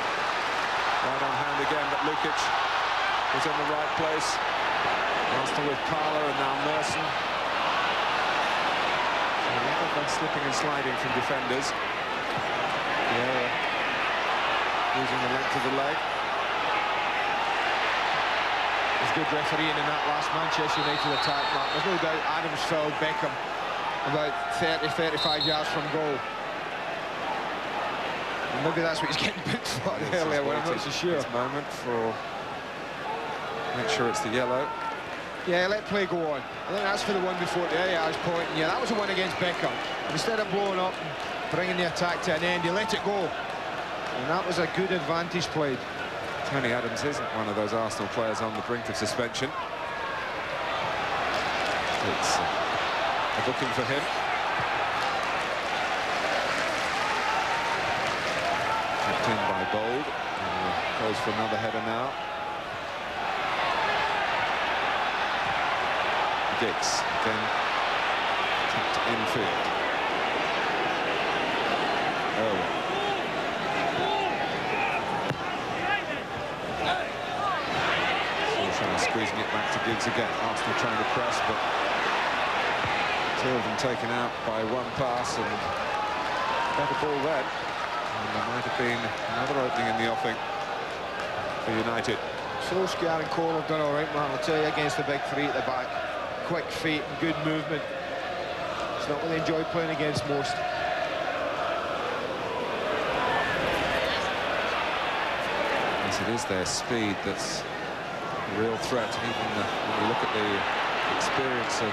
right on hand again, but Lukic was in the right place. Arsenal with Parler and now Merson. A lot of slipping and sliding from defenders. Yeah, using the length of the leg. There's good refereeing in that last Manchester United attack, Mark. There's no doubt Adams fouled Bergkamp about 30-35 yards from goal. And maybe that's what he's getting booked for earlier, when I'm not so sure. This moment for... Make sure it's the yellow. Yeah, let play go on. I think that's for the one before the AR's point. Yeah, that was the one against Bergkamp. Instead of blowing up and bringing the attack to an end, he let it go. And that was a good advantage played. Tony Adams isn't one of those Arsenal players on the brink of suspension. It's a booking for him. Kept in by Bold. Goes for another header now. Giggs again tucked infield. Irwin. Solskjaer squeezing it back to Giggs again. Arsenal trying to press, but two of them taken out by one pass, and better ball then. And there might have been another opening in the offing for United. Solskjaer and Cole have done all right, man. I'll tell you, against the big three at the back. Quick feet and good movement. It's not what they enjoy playing against most. Yes, it is their speed that's a real threat, even when you look at the experience of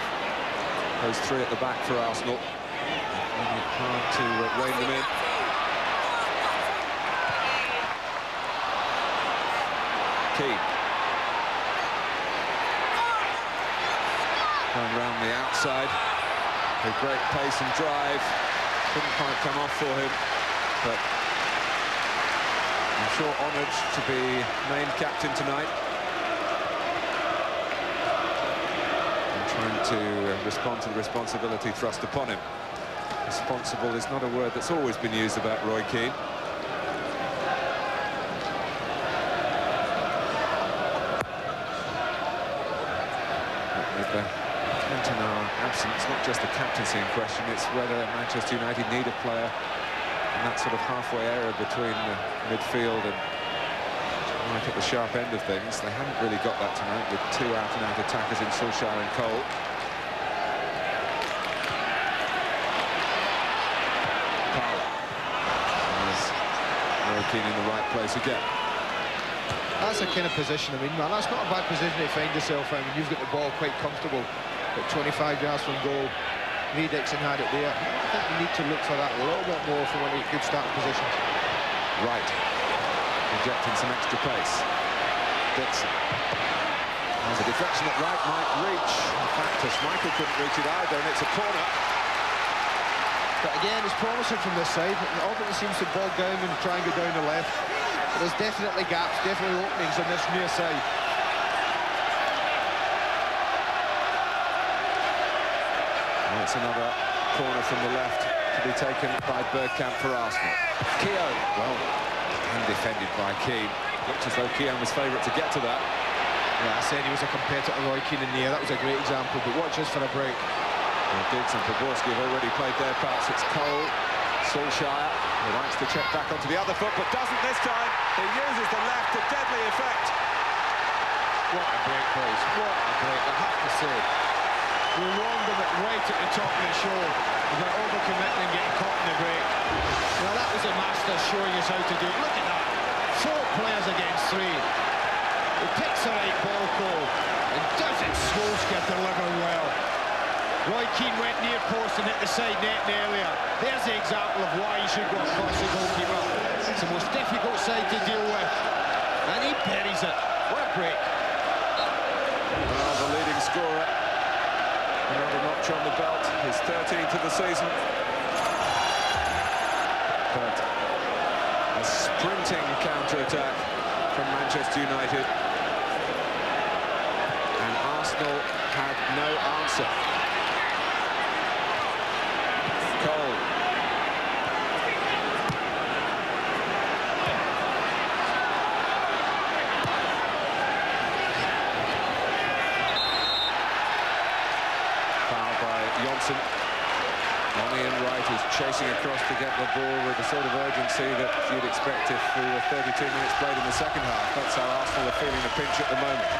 those three at the back for Arsenal. It's hard to rein them in. Keane. Going round the outside with great pace and drive. Couldn't quite come off for him, but I'm sure honoured to be named captain tonight. And trying to respond to the responsibility thrust upon him. Responsible is not a word that's always been used about Roy Keane. Absence, not just the captaincy in question, it's whether Manchester United need a player in that sort of halfway area between midfield and right at the sharp end of things. They haven't really got that tonight with two out-and-out attackers in Solskjaer and Cole. Parler. There's Roy Keane in the right place again. That's a kind of position, I mean, man, that's not a bad position to find yourself in when you've got the ball quite comfortable. At 25 yards from goal, Dixon had it there. I think you need to look for that a little bit more for when he could start position. Wright injecting some extra pace. Dixon. There's a deflection that Wright might reach. In fact, Michael couldn't reach it either, and it's a corner. But again, it's promising from this side. Often it seems to bog down and try and go down the left. But there's definitely gaps, definitely openings on this near side. That's another corner from the left to be taken by Bergkamp for Arsenal. Keown, well, and defended by Keane. Looked as though Keown was favourite to get to that. Yeah, I said he was a competitor, Roy Keane, in the air. That was a great example, but watch this for a break. Well, Giggs and Poborski have already played their parts. It's Cole, Solskjaer, who likes to check back onto the other foot, but doesn't this time. He uses the left to deadly effect. What a break, boys. What a break, I have to say. We warned them right at the top of the show about overcommitting and getting caught in the break. Well, that was a master showing us how to do it. Look at that. 4 players against 3. He picks the right ball, Cole, and does it. Solskjaer delivering well. Roy Keane went near post and hit the side net earlier. There's the example of why you should go across the goalkeeper. It's the most difficult side to deal with. And he buries it. What a break. Well, the leading scorer, another notch on the belt, his 13th of the season. But a sprinting counter-attack from Manchester United. And Arsenal had no answer. Cole. Foul by Johnson. Lonnie and Wright is chasing across to get the ball with the sort of urgency that you'd expect if we were 32 minutes played in the second half. That's how Arsenal are feeling the pinch at the moment.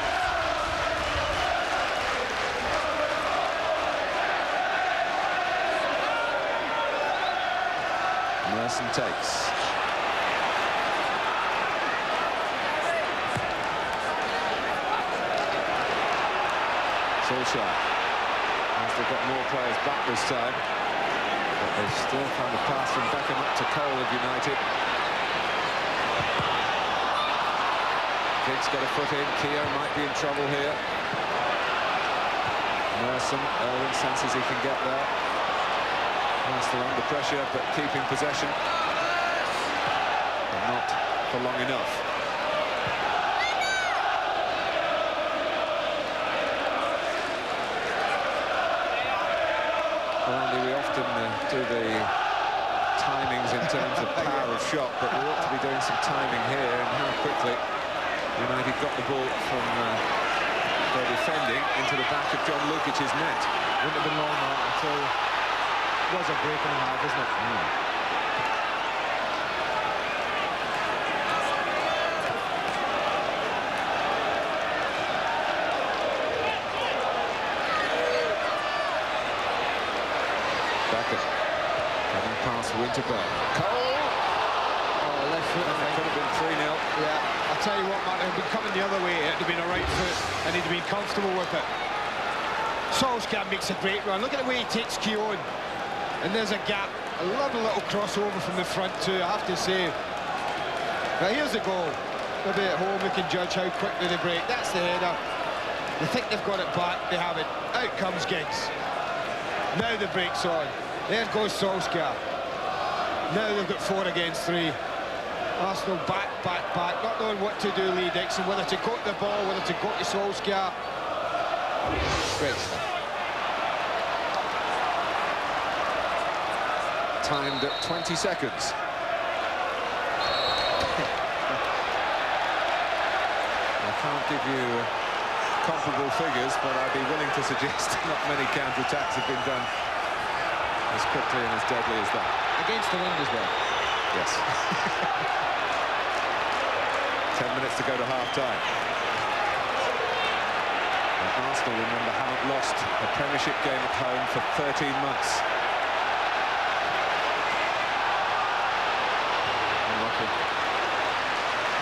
Merson takes. Solskjaer. They've got more players back this time, but they've still found a pass from Bergkamp up to Cole of United. Giggs got a foot in. Keogh might be in trouble here. Merson, Owen senses he can get there. Arsenal under pressure, but keeping possession, but not for long enough. Well, Andy, we often do the timings in terms of power of shot, but we ought to be doing some timing here and how quickly United got the ball from their defending into the back of John Lukic's net. Wouldn't have been long now until it was a break and a half, isn't it? Bergkamp having past Winterberg. Cole! Oh, left foot, I think. Could have been 3-0. Yeah, I'll tell you what, Mark, it'd been coming the other way. It'd have been a right foot, and he'd have been comfortable with it. Solskjaer makes a great run. Look at the way he takes Keogh. And there's a gap. A lovely little crossover from the front too, I have to say. But here's the goal. Maybe at home we can judge how quickly they break. That's the header. They think they've got it back. They have it. Out comes Giggs. Now the break's on. There goes Solskjaer. Now they've got 4 against 3. Arsenal back, not knowing what to do, Lee Dixon, whether to go to the ball, whether to go to Solskjaer. Great stuff. Timed at 20 seconds. I can't give you comparable figures, but I'd be willing to suggest not many counter-attacks have been done as quickly and as deadly as that. Against the wind as well. Yes. 10 minutes to go to half-time. Arsenal, remember, haven't lost a Premiership game at home for 13 months.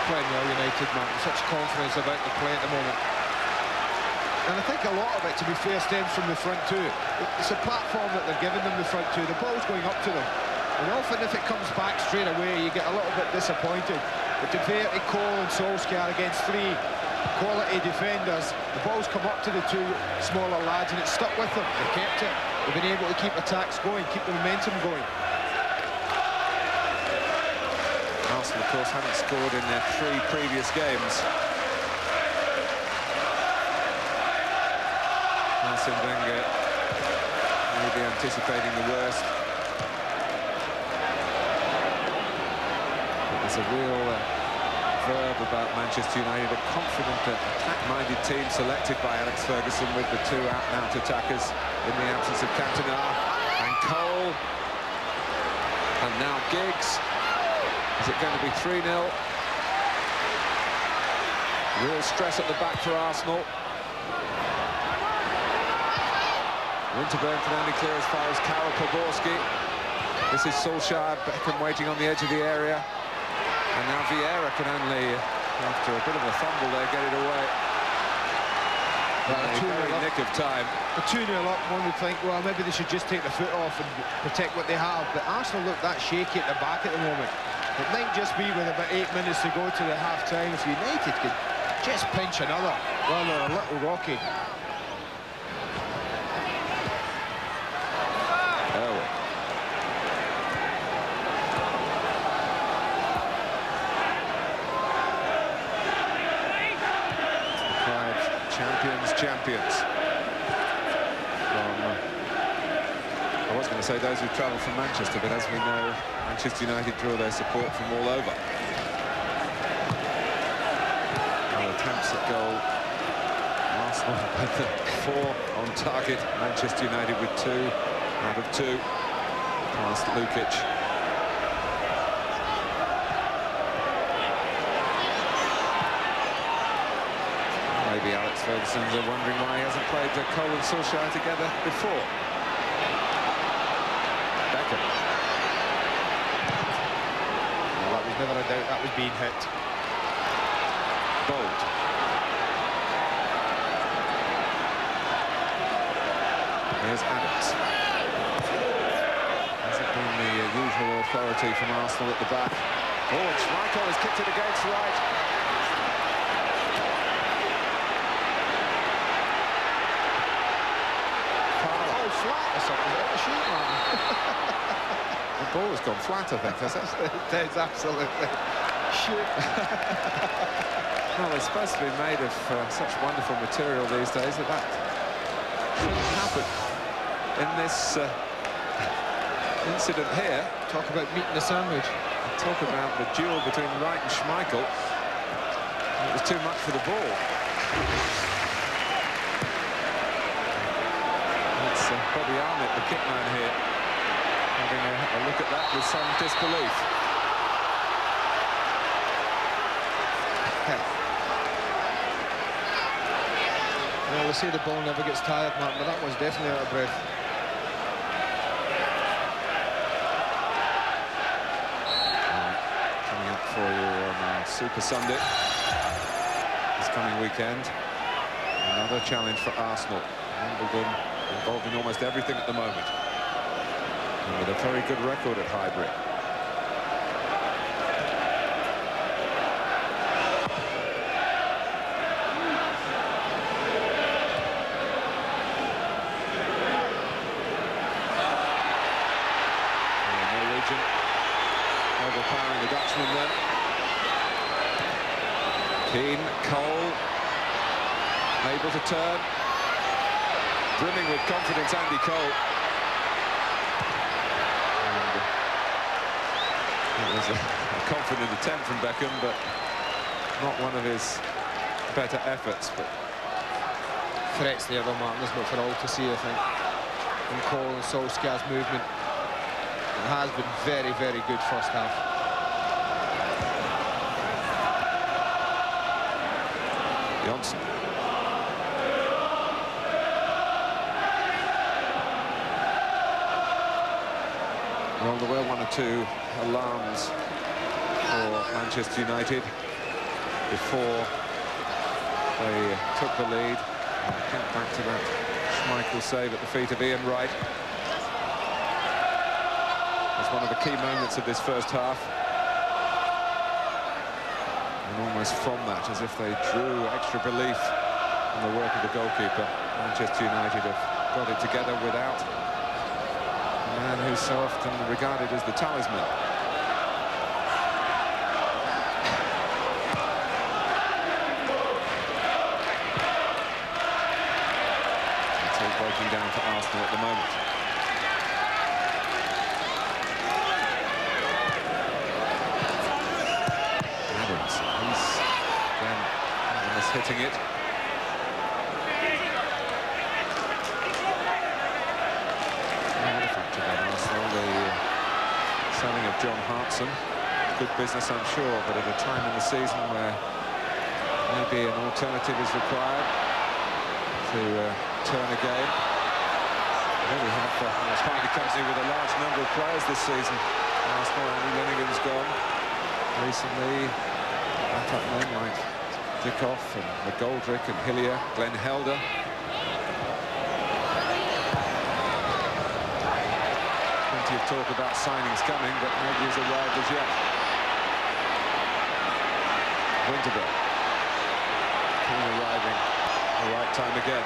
Playing well United, man. Such confidence about the play at the moment. And I think a lot of it, to be fair, stems from the front too. It's a platform that they're giving them, the front two. The ball's going up to them. And often if it comes back straight away, you get a little bit disappointed. But to Verti, Cole and Solskjaer against 3 quality defenders, the ball's come up to the 2 smaller lads and it's stuck with them. They've kept it. They've been able to keep attacks going, keep the momentum going. Arsenal, of course, haven't scored in their 3 previous games. Arsene Wenger maybe anticipating the worst. But there's a real verb about Manchester United, a confident, attack-minded team selected by Alex Ferguson with the two out-and-out attackers in the absence of Cantona and Cole. And now Giggs. Is it going to be 3-0? Real stress at the back for Arsenal. Winterburn can only clear as far as Karol Poborski. This is Solskjaer, Beckham waiting on the edge of the area. And now Vieira can only, after a bit of a fumble there, get it away. A very nick of time. A 2-0 up, one would think, well, maybe they should just take the foot off and protect what they have. But Arsenal look that shaky at the back at the moment. It might just be with about 8 minutes to go to the half-time if United could just pinch another. Well, they're a little rocky. Champions. I was going to say those who travel from Manchester, but as we know, Manchester United draw their support from all over. Attempts at goal. Arsenal with 4 on target. Manchester United with 2 out of 2. Past Lukic. Maybe Alex Ferguson's wondering why he hasn't played Cole and Solskjaer together before. Beckham. Well, that was never a doubt that was being hit. Bold. Here's Adams. Hasn't been the usual authority from Arsenal at the back. Oh, and Schmeichel has kicked it against Wright. The ball has gone flat, I think, has it? It is, absolutely. Shoot. Well, they're supposed to be made of such wonderful material these days that shouldn't happen in this incident here. Talk about meeting the sandwich. Talk about the duel between Wright and Schmeichel. It was too much for the ball. It's Bobby Arnott, the kitman here, having a look at that with some disbelief. Well, they say the ball never gets tired, Martin, but that one's definitely out of breath. Coming up for you on Super Sunday this coming weekend. Another challenge for Arsenal. Wimbledon involved in almost everything at the moment. And with a very good record at Highbury. Norwegian overpowering the Dutchman then. Keane, Cole, able to turn. Brimming with confidence, Andy Cole. And it was a confident attempt from Beckham, but not one of his better efforts. But threats there, though, Martin, isn't it, for all to see, I think. And Cole and Solskjaer's movement. It has been very, very good first half. Johnson. Well, there were 1 or 2 alarms for Manchester United before they took the lead. And think back to that Schmeichel save at the feet of Ian Wright. It's one of the key moments of this first half. And almost from that, as if they drew extra belief in the work of the goalkeeper, Manchester United have got it together without the man who's so often regarded as the talisman. It's all breaking down for Arsenal at the moment. Adams, he's splitting it. Another factor then, Arsenal, the selling of John Hartson. Good business, I'm sure, but at a time in the season where maybe an alternative is required to turn a game. Here we have a party company with a large number of players this season. Arsenal, Andy Linnigan's gone recently. Backup men like Kickoff and McGoldrick and Hillier, Glenn Helder. Plenty of talk about signings coming, but nobody has arrived as yet. Winterberg. Arriving at the right time again.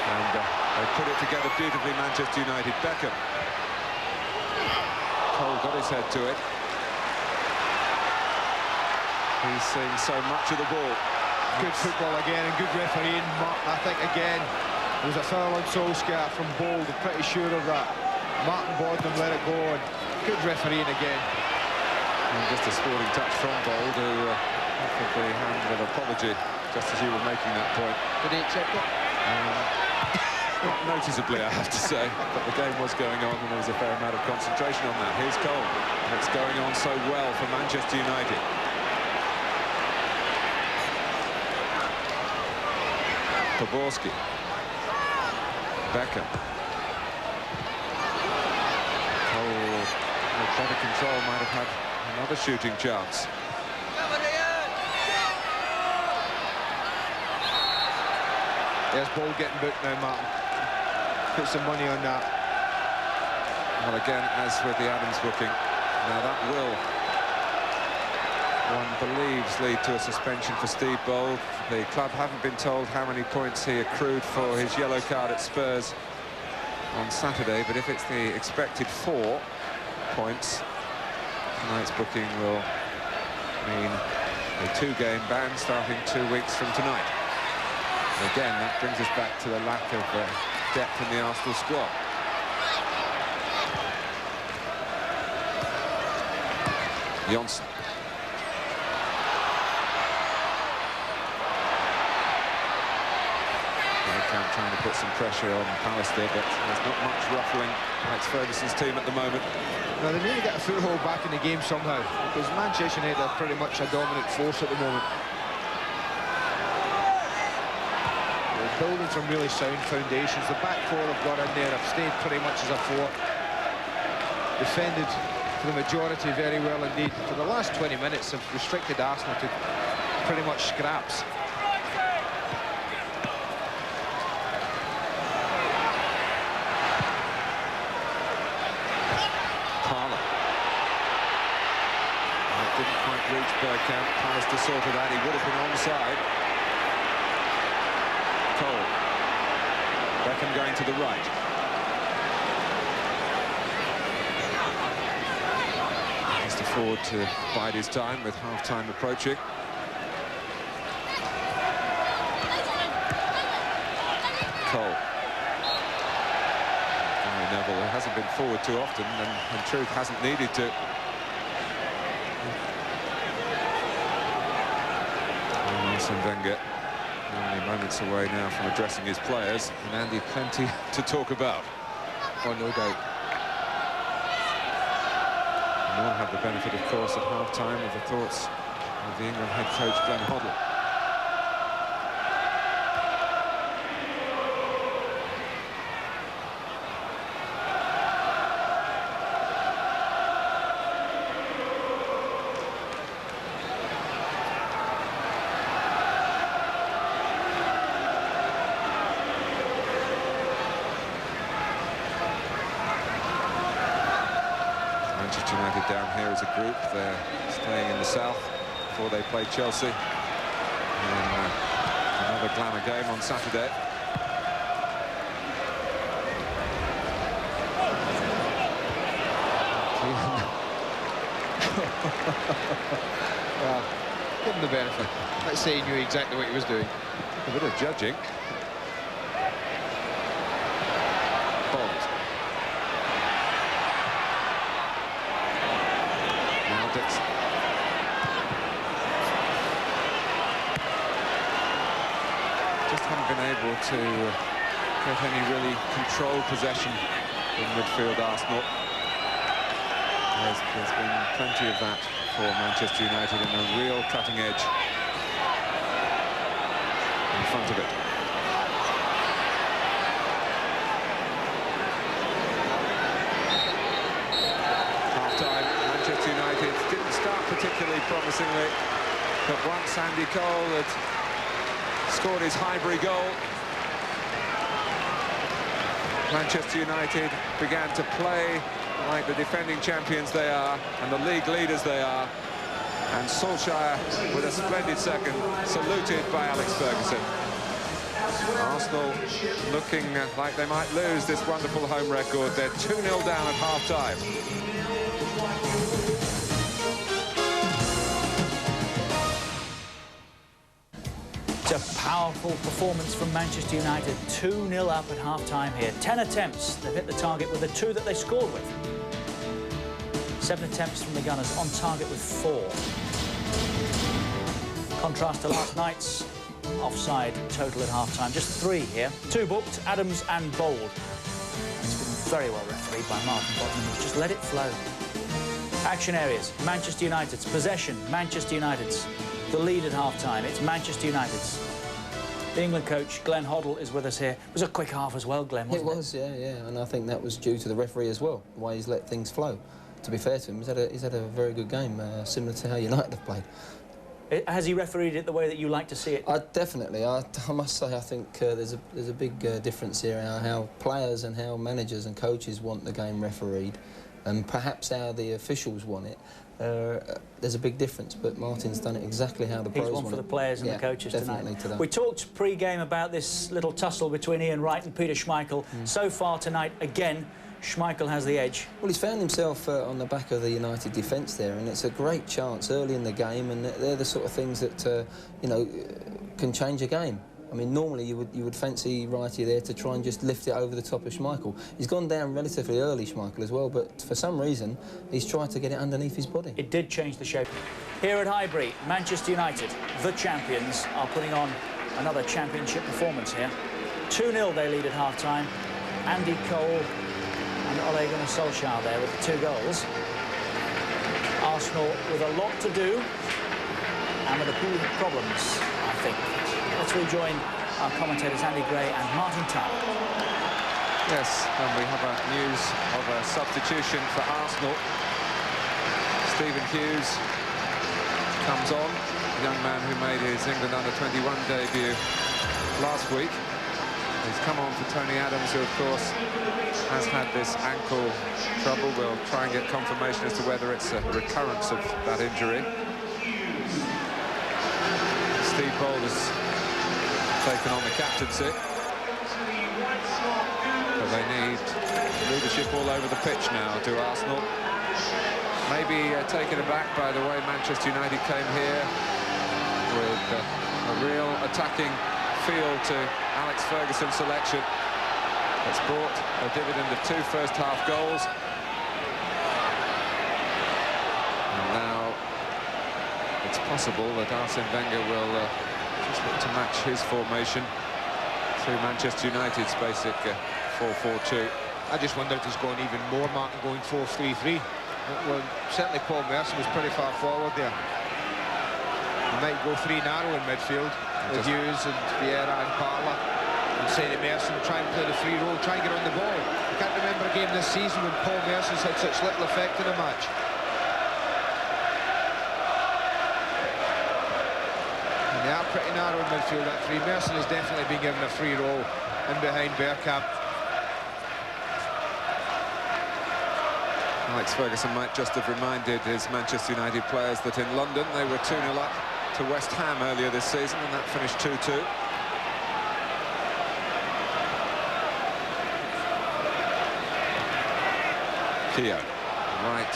And they put it together beautifully, Manchester United. Bergkamp. Cole got his head to it. He's seeing so much of the ball. Good football again and good refereeing. I think again there was a foul on Solskjaer from Bold. I'm pretty sure of that. Martin Bodden let it go. And good refereeing again. And just a sporting touch from Bold, who offered the hand of apology just as you were making that point. Did he accept it? Not noticeably, I have to say, but the game was going on and there was a fair amount of concentration on that. Here's Cole, and it's going on so well for Manchester United. Poborski. Bergkamp. Cole, with better control, might have had another shooting chance. There's Ball getting booked now, Martin. Put some money on that. Well, again, as with the Adams booking, now that will, one believes, lead to a suspension for Steve Bold. The club haven't been told how many points he accrued for his yellow card at Spurs on Saturday, but if it's the expected 4 points, tonight's booking will mean a 2-game ban starting 2 weeks from tonight. And again, that brings us back to the lack of depth in the Arsenal squad. Johnson. Bergkamp trying to put some pressure on Pallister, but there's not much ruffling Alex Ferguson's team at the moment. Now, they need to get a foothold back in the game somehow, because Manchester United are pretty much a dominant force at the moment. Building some really sound foundations. The back four have got in there, have stayed pretty much as a 4. Defended for the majority very well indeed. For the last 20 minutes have restricted Arsenal to pretty much scraps. Parlour. That didn't quite reach Bergkamp. Pallister sorted that. He would have been onside. Cole. Beckham going to the right. Has to forward to bide his time with half-time approaching. Cole. Gary Neville hasn't been forward too often and in truth hasn't needed to. Arsene Wenger only moments away now from addressing his players, and Andy, plenty to talk about. Oh, no doubt. And we'll have the benefit, of course, at half-time of the thoughts of the England head coach, Glenn Hoddle. Manchester United down here as a group. They're staying in the south before they play Chelsea. And another glamour game on Saturday. Well, give him the benefit. Let's say he knew exactly what he was doing. A bit of judging. Bond. Now Dixon. able to get any really controlled possession in midfield, Arsenal. There's been plenty of that for Manchester United, and a real cutting edge in front of it. Half-time, Manchester United didn't start particularly promisingly, but once Andy Cole had scored his Highbury goal, Manchester United began to play like the defending champions they are and the league leaders they are, and Solskjaer with a splendid second, saluted by Alex Ferguson. Arsenal looking like they might lose this wonderful home record. They're 2-0 down at half-time. It's a powerful performance from Manchester United. 2-0 up at half-time here. 10 attempts. They've hit the target with the 2 that they scored with. 7 attempts from the Gunners, on target with 4. Contrast to last night's offside total at half-time. Just 3 here. 2 booked, Adams and Bold. It's been very well refereed by Martin Bodman, who's just let it flow. Action areas, Manchester United's. Possession, Manchester United's. The lead at half-time, it's Manchester United's. The England coach, Glenn Hoddle, is with us here. It was a quick half as well, Glenn, wasn't it? It was, yeah, and I think that was due to the referee as well, the way he's let things flow. To be fair to him, he's had a very good game, similar to how United have played. Has he refereed it the way that you like to see it? Definitely. I must say, I think there's a big difference here in how players and how managers and coaches want the game refereed, and perhaps how the officials want it. There's a big difference, but Martin's done it exactly how the pros want it. He's one for the players and the coaches definitely tonight. We talked pre-game about this little tussle between Ian Wright and Peter Schmeichel. So far tonight, again, Schmeichel has the edge. Well, he's found himself on the back of the United defence there, and it's a great chance early in the game, and they're the sort of things that, you know, can change a game. I mean, normally you would fancy Wrighty there to try and just lift it over the top of Schmeichel. He's gone down relatively early, Schmeichel, as well, but for some reason, he's tried to get it underneath his body. It did change the shape. Here at Highbury, Manchester United, the champions, are putting on another championship performance here. 2-0 they lead at half-time. Andy Cole and Ole Gunnar Solskjaer there with the 2 goals. Arsenal with a lot to do and with a pool of problems, I think. Let's rejoin our commentators Andy Gray and Martin Tyler. Yes, and we have news of a substitution for Arsenal. Stephen Hughes comes on, a young man who made his England under-21 debut last week. He's come on for Tony Adams, who, of course, has had this ankle trouble. We'll try and get confirmation as to whether it's a recurrence of that injury. Steve Bold has taken on the captaincy. But they need leadership all over the pitch now, do Arsenal. Maybe taken aback by the way Manchester United came here with a real attacking feel to Alex Ferguson's selection. It's brought a dividend of 2 first-half goals. And now it's possible that Arsene Wenger will just look to match his formation through Manchester United's basic 4-4-2. I just wonder if he's going even more, Martin, going 4-3-3. Well, certainly Paul Merson was pretty far forward there. He might go 3 narrow in midfield with Hughes and Vieira and Parla, and say to Merson, try and play the free role, try and get on the ball. I can't remember a game this season when Paul Merson's had such little effect in a match. And they are pretty narrow in midfield, that 3. Merson has definitely been given a free role in behind Bergkamp. Alex Ferguson might just have reminded his Manchester United players that in London they were 2-0 up to West Ham earlier this season, and that finished 2-2. Keogh, Wright,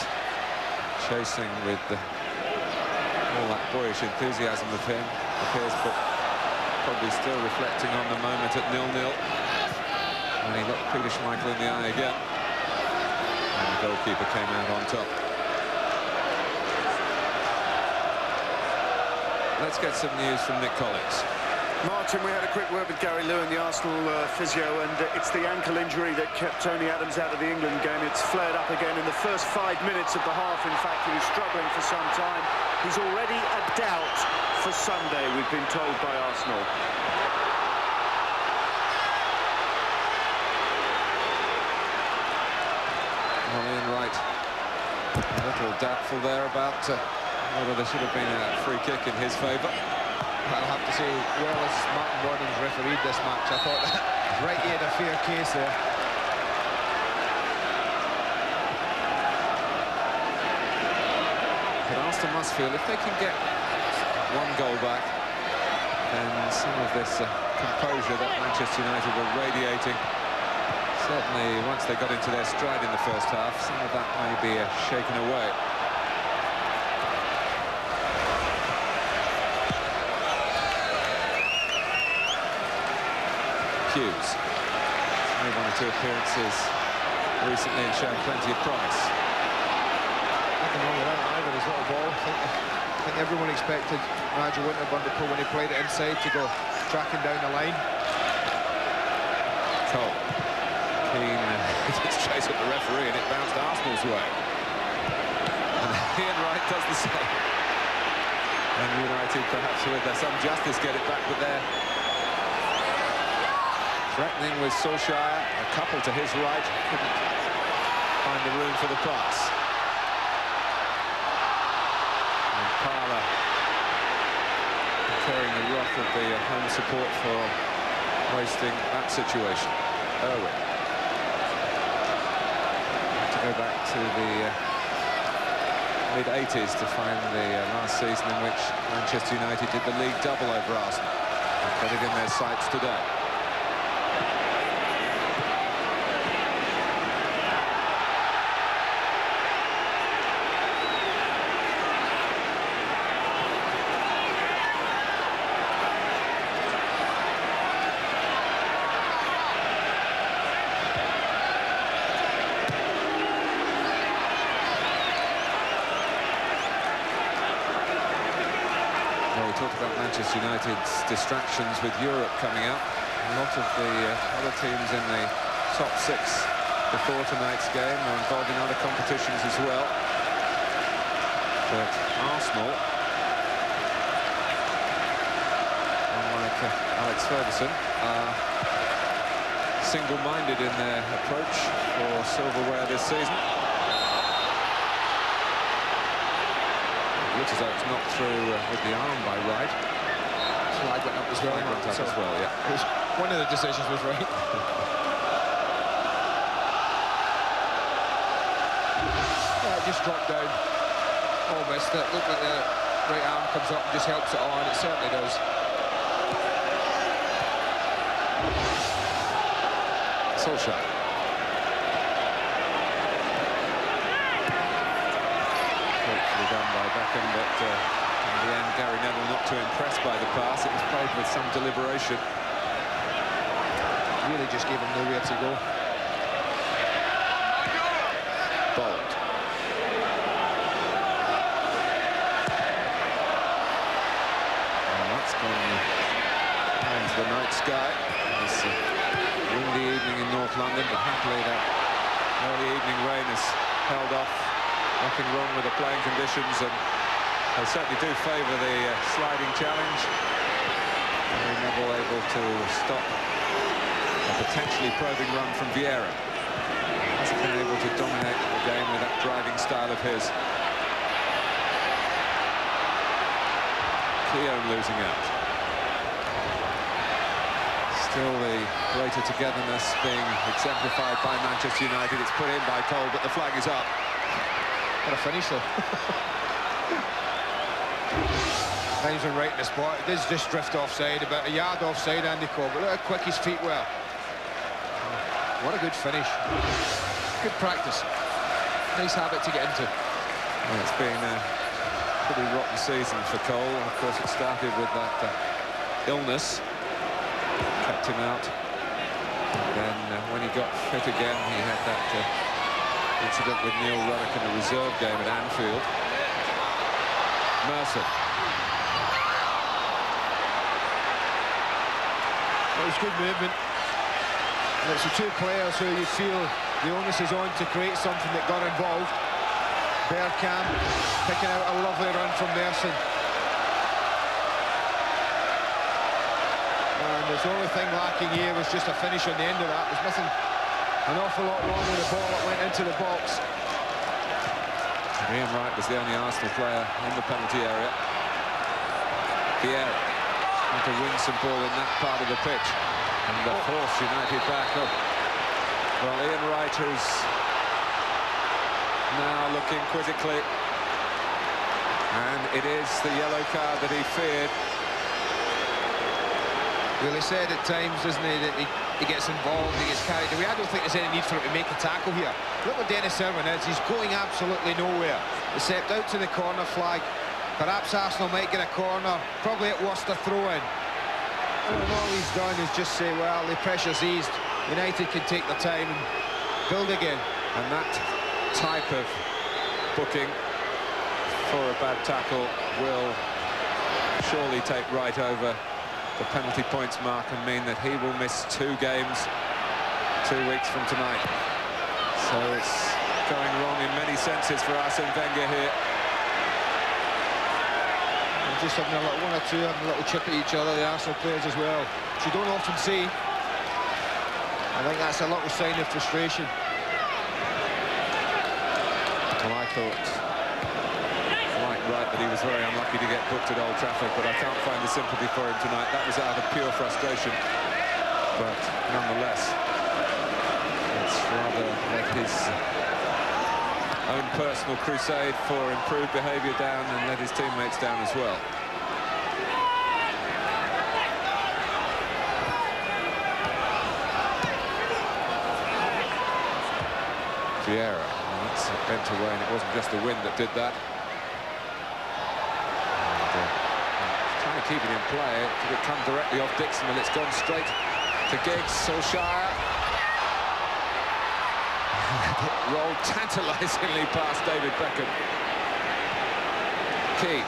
chasing with all that boyish enthusiasm of him, appears, but probably still reflecting on the moment at 0-0. And he looked Peter Schmeichel in the eye again. And the goalkeeper came out on top. Let's get some news from Nick Collins. Martin, we had a quick word with Gary Lewin, the Arsenal physio, and it's the ankle injury that kept Tony Adams out of the England game. It's flared up again in the first 5 minutes of the half. In fact, he was struggling for some time. He's already a doubt for Sunday, we've been told by Arsenal. Ian Wright, a little doubtful there about whether there should have been a free kick in his favour. I'll have to say, well as Martin Warden's refereed this match, I thought that Wright had a fair case there. But Arsenal must feel if they can get one goal back, then some of this composure that Manchester United were radiating, certainly once they got into their stride in the first half, some of that may be shaken away. Hughes made 1 or 2 appearances recently and shown plenty of promise. Nothing wrong with that either, his little ball. I think everyone expected Nigel Winter-Van-der-Poel when he played it inside to go tracking down the line. Cole keen to chase up the referee, and it bounced Arsenal's way. And Ian Wright does the same. And United perhaps with some justice get it back, but they're threatening with Solskjaer, a couple to his right, couldn't find the room for the pass. And Parler incurring the wrath of the home support for wasting that situation. Irwin. To go back to the mid-80s to find the last season in which Manchester United did the league double over Arsenal. They've got it in their sights today. Manchester United's distractions with Europe coming up. A lot of the other teams in the top 6 before tonight's game are involved in other competitions as well. But Arsenal, unlike Alex Ferguson, are single-minded in their approach for silverware this season. Looks as though it's knocked through with the arm by Wright. Flag went up as well. Flag went up as well, yeah. It was one of the decisions was right. Yeah, it just dropped down. Almost. It looked like the right arm comes up and just helps it on. It certainly does. Solskjaer. Hopefully done by Bergkamp, but in the end, Gary Neville not too impressed by the pass. It was played with some deliberation. Really just gave him nowhere to go. Bold. And that's gone into the night sky. It's a windy evening in North London, but happily that early evening rain has held off. Nothing wrong with the playing conditions, and they certainly do favour the sliding challenge. Gary Neville able to stop a potentially probing run from Vieira. Hasn't been able to dominate the game with that driving style of his. Keown losing out. Still the greater togetherness being exemplified by Manchester United. It's put in by Cole, but the flag is up. What a finish though. Times are right in the spot. It does just drift offside, about a yard offside, Andy Cole, but look how quick his feet were. What a good finish. Good practice. Nice habit to get into. Well, it's been a pretty rotten season for Cole. And of course, it started with that illness. Kept him out. And then when he got fit again, he had that incident with Neil Ruddock in the reserve game at Anfield. Merson. It was good movement. And it's the two players who you feel the onus is on to create something that got involved. Bergkamp picking out a lovely run from Merson. And the only thing lacking here was just a finish on the end of that. There's nothing an awful lot wrong with the ball that went into the box. Wright was the only Arsenal player in the penalty area. Vieira trying to win some ball in that part of the pitch. And the force United back up. Well, Wright is now looking quizzically. And it is the yellow card that he feared. Well, he said at times, doesn't he, that he gets involved, he gets carried away. I don't think there's any need for him to make a tackle here. Look what Dennis Irwin is. He's going absolutely nowhere. He stepped out to the corner flag. Perhaps Arsenal might get a corner. Probably at worst a throw-in. And all he's done is just say, well, the pressure's eased. United can take their time and build again. And that type of booking for a bad tackle will surely take Wright over the penalty points mark and mean that he will miss 2 games 2 weeks from tonight. So it's going wrong in many senses for Arsene Wenger here. And just having a little one or two, having a little chip at each other, the Arsenal players as well, which you don't often see. I think that's a little sign of frustration. Well, I thought, like Wright, that he was very unlucky to get booked at Old Trafford, but I can't find the sympathy for him tonight. That was out of pure frustration. But nonetheless, it's rather let his own personal crusade for improved behaviour down and let his teammates down as well. Vieira, well, that's bent away, and it wasn't just the wind that did that. Trying to keep it in play. Did it come directly off Dixon? Well, it's gone straight to Giggs. Solskjaer rolled tantalisingly past David Beckham. Key.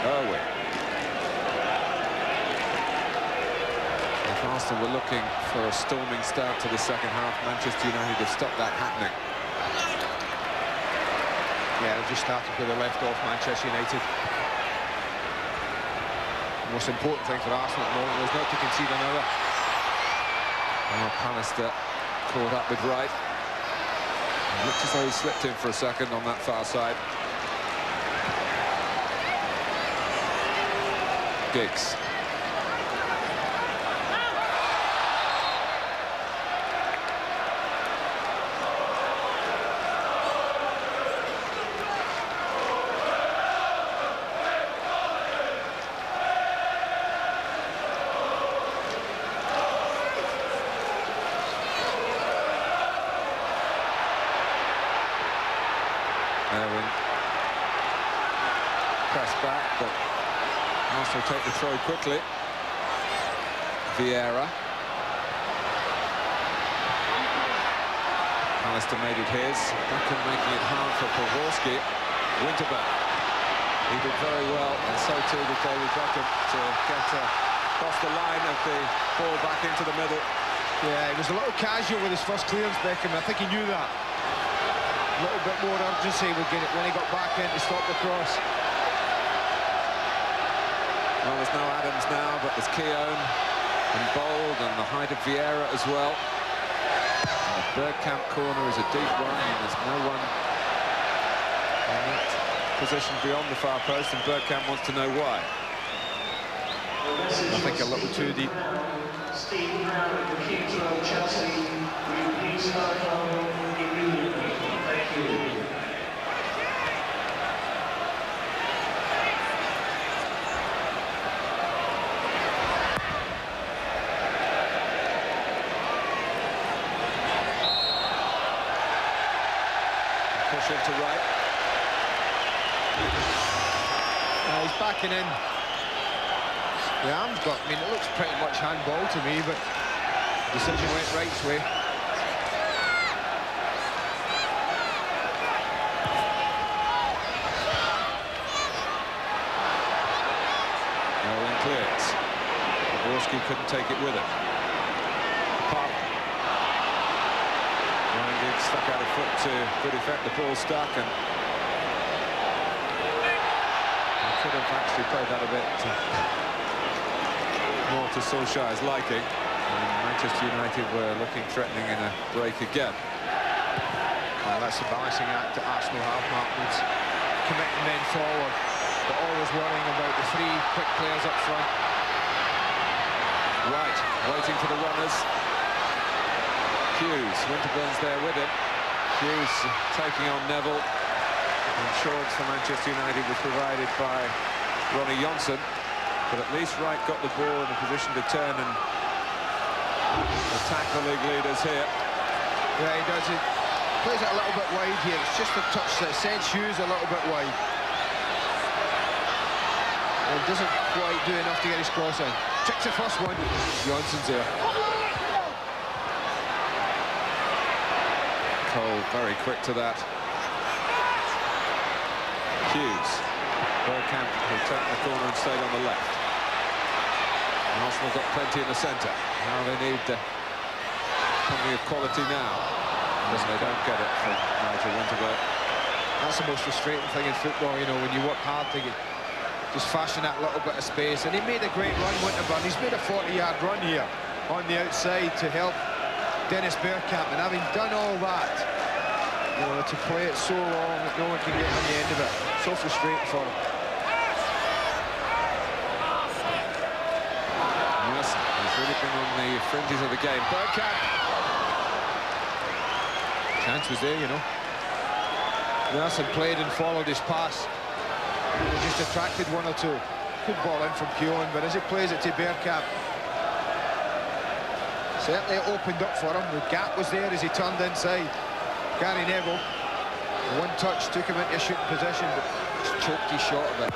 Irwin. If Arsenal were looking for a storming start to the second half, Manchester United have stopped that happening. Yeah, they've just started where they left off, Manchester United. The most important thing for Arsenal at the moment was not to concede another. Oh, Pallister caught up with Wright. It looked as though he slipped in for a second on that far side. Giggs. Irwin press back, but Arsenal take the throw quickly. Vieira. Pallister made it his. Beckham making it hard for Pawlowski. Winterberg. He did very well, and so too did David Beckham, to get across the line of the ball back into the middle. Yeah, he was a little casual with his first clearance, Beckham. I think he knew that. A little bit more urgency would get it when he got back in to stop the cross. Well, there's no Adams now, but there's Keown and Bold and the height of Vieira as well. And the Bergkamp corner is a deep one, and there's no one in that position beyond the far post, and Bergkamp wants to know why. I think a little too deep. Steve Brown of the Kings Road, Chelsea. Will you please start following immediately? Thank you. Push into Wright. He's backing in. The arm's got, I mean, it looks pretty much handball to me, but the decision went Wright's way. Irwin couldn't take it with him. Ryan Giggs stuck out a foot to good effect. The ball stuck, and he could have actually played that a bit more to Solskjaer's liking. And Manchester United were looking threatening in a break again. Well, that's the balancing act that Arsenal have, Mark. Needs committing men forward, but always worrying about the three quick players up front. Wright waiting for the runners. Hughes, Winterburn's there with him. Hughes taking on Neville. Insurance for Manchester United was provided by Ronnie Johnson, but at least Wright got the ball in a position to turn and attack the league leaders here. Yeah, he does it. Plays it a little bit wide here. It's just a touch that sends Hughes a little bit wide. And doesn't quite do enough to get his cross in. Checks the first one. Johnson's there. Cole very quick to that. Hughes. Bergkamp will take the corner and stayed on the left. Arsenal got plenty in the centre. Now they need something of quality now. Because they don't get it from Nigel Winterburn. That's the most frustrating thing in football, you know, when you work hard to just fashion that little bit of space. And he made a great run, Winterburn. He's made a 40-yard run here on the outside to help Dennis Bergkamp. And having done all that, you know, to play it so long that no one can get on the end of it. So frustrating for him. Yes, he's really been on the fringes of the game. Bergkamp. Chance was there, you know. Nelson played and followed his pass. He just attracted one or two. Good ball in from Keown, but as he plays it to Bergkamp, certainly it opened up for him. The gap was there as he turned inside. Gary Neville, one touch took him into a shooting position, but just choked his shot a bit. I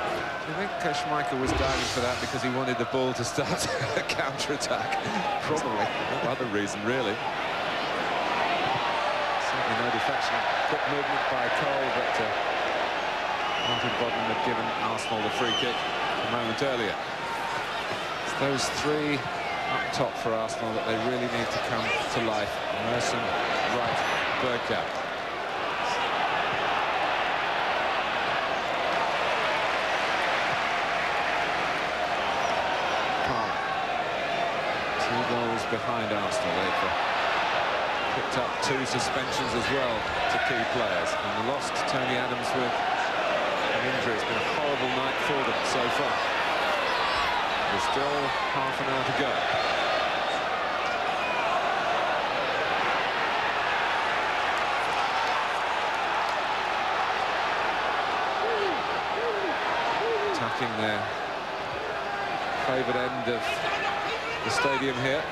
think Schmeichel was diving for that because he wanted the ball to start a counter-attack. Probably. No other reason, really. No deflection, quick movement by Cole, but Martin Bodden had given Arsenal the free kick a moment earlier. It's those three up top for Arsenal that they really need to come to life. Merson, Wright, Bergkamp. Palmer. 2 goals behind Arsenal. They've picked up 2 suspensions as well to key players, and they lost Tony Adams with an injury. It's been a horrible night for them so far. There's still half an hour to go. Attacking their favoured end of the stadium here.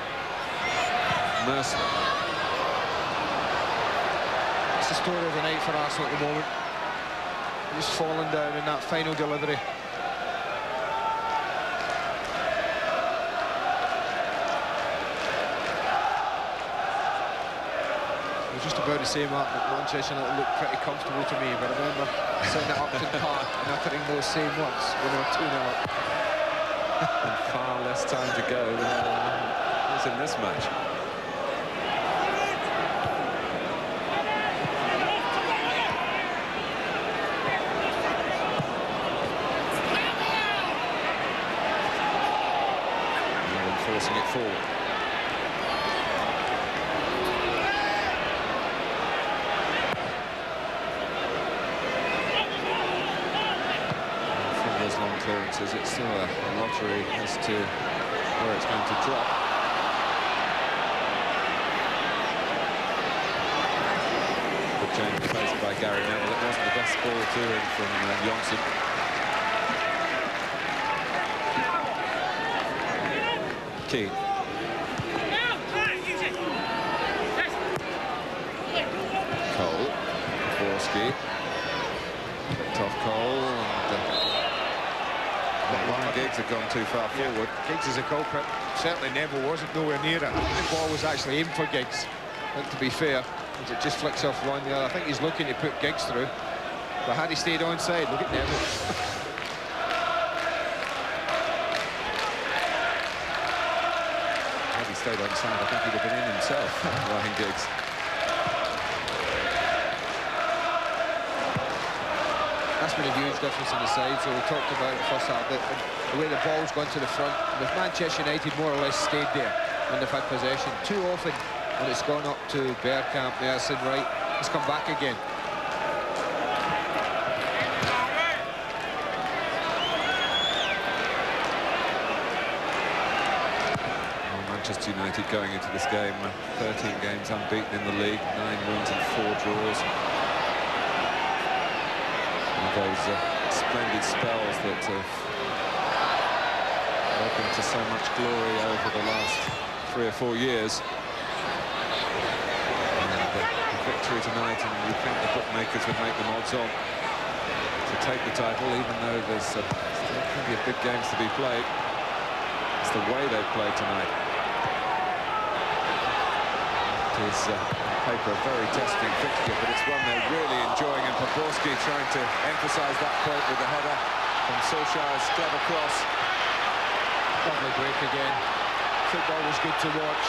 Merson. The story of the night for Arsenal at the moment. Just falling down in that final delivery. It was just about to say, Mark, that Manchester United looked pretty comfortable to me, but I remember sitting at Upton Park and uttering those same words when they were 2-0 up. And far less time to go than was in this match. Forcing it forward. From those long clearances, it's still a lottery as to where it's going to drop. Good change of pace by Gary Neville. It wasn't the best ball to him from Johnson. Keane. Cole. Borski. Picked off Cole. And Ryan Giggs had gone too far forward. Giggs is a culprit. Certainly Neville wasn't nowhere near it. I think the ball was actually aimed for Giggs. I think, to be fair, as it just flicks off one the other. I think he's looking to put Giggs through. But had he stayed onside, look at Neville. stayed on side, I think he'd have been in himself, Ryan Giggs. That's been a huge difference in the side. So we talked about it first half, the way the ball's gone to the front. With Manchester United more or less stayed there when they've had possession. Too often when it's gone up to Bergkamp, Merson, Wright, it's come back again. Manchester United going into this game 13 games unbeaten in the league, 9 wins and 4 draws. And those splendid spells that have opened to so much glory over the last 3 or 4 years. And the victory tonight, and you think the bookmakers would make them odds on to take the title, even though there's still plenty of big games to be played. It's the way they've played tonight. Is on paper a very testing fixture, but it's one they're really enjoying, and Poborski trying to emphasise that point with the header from Solskjaer's clever cross. Lovely break again. Football was good to watch.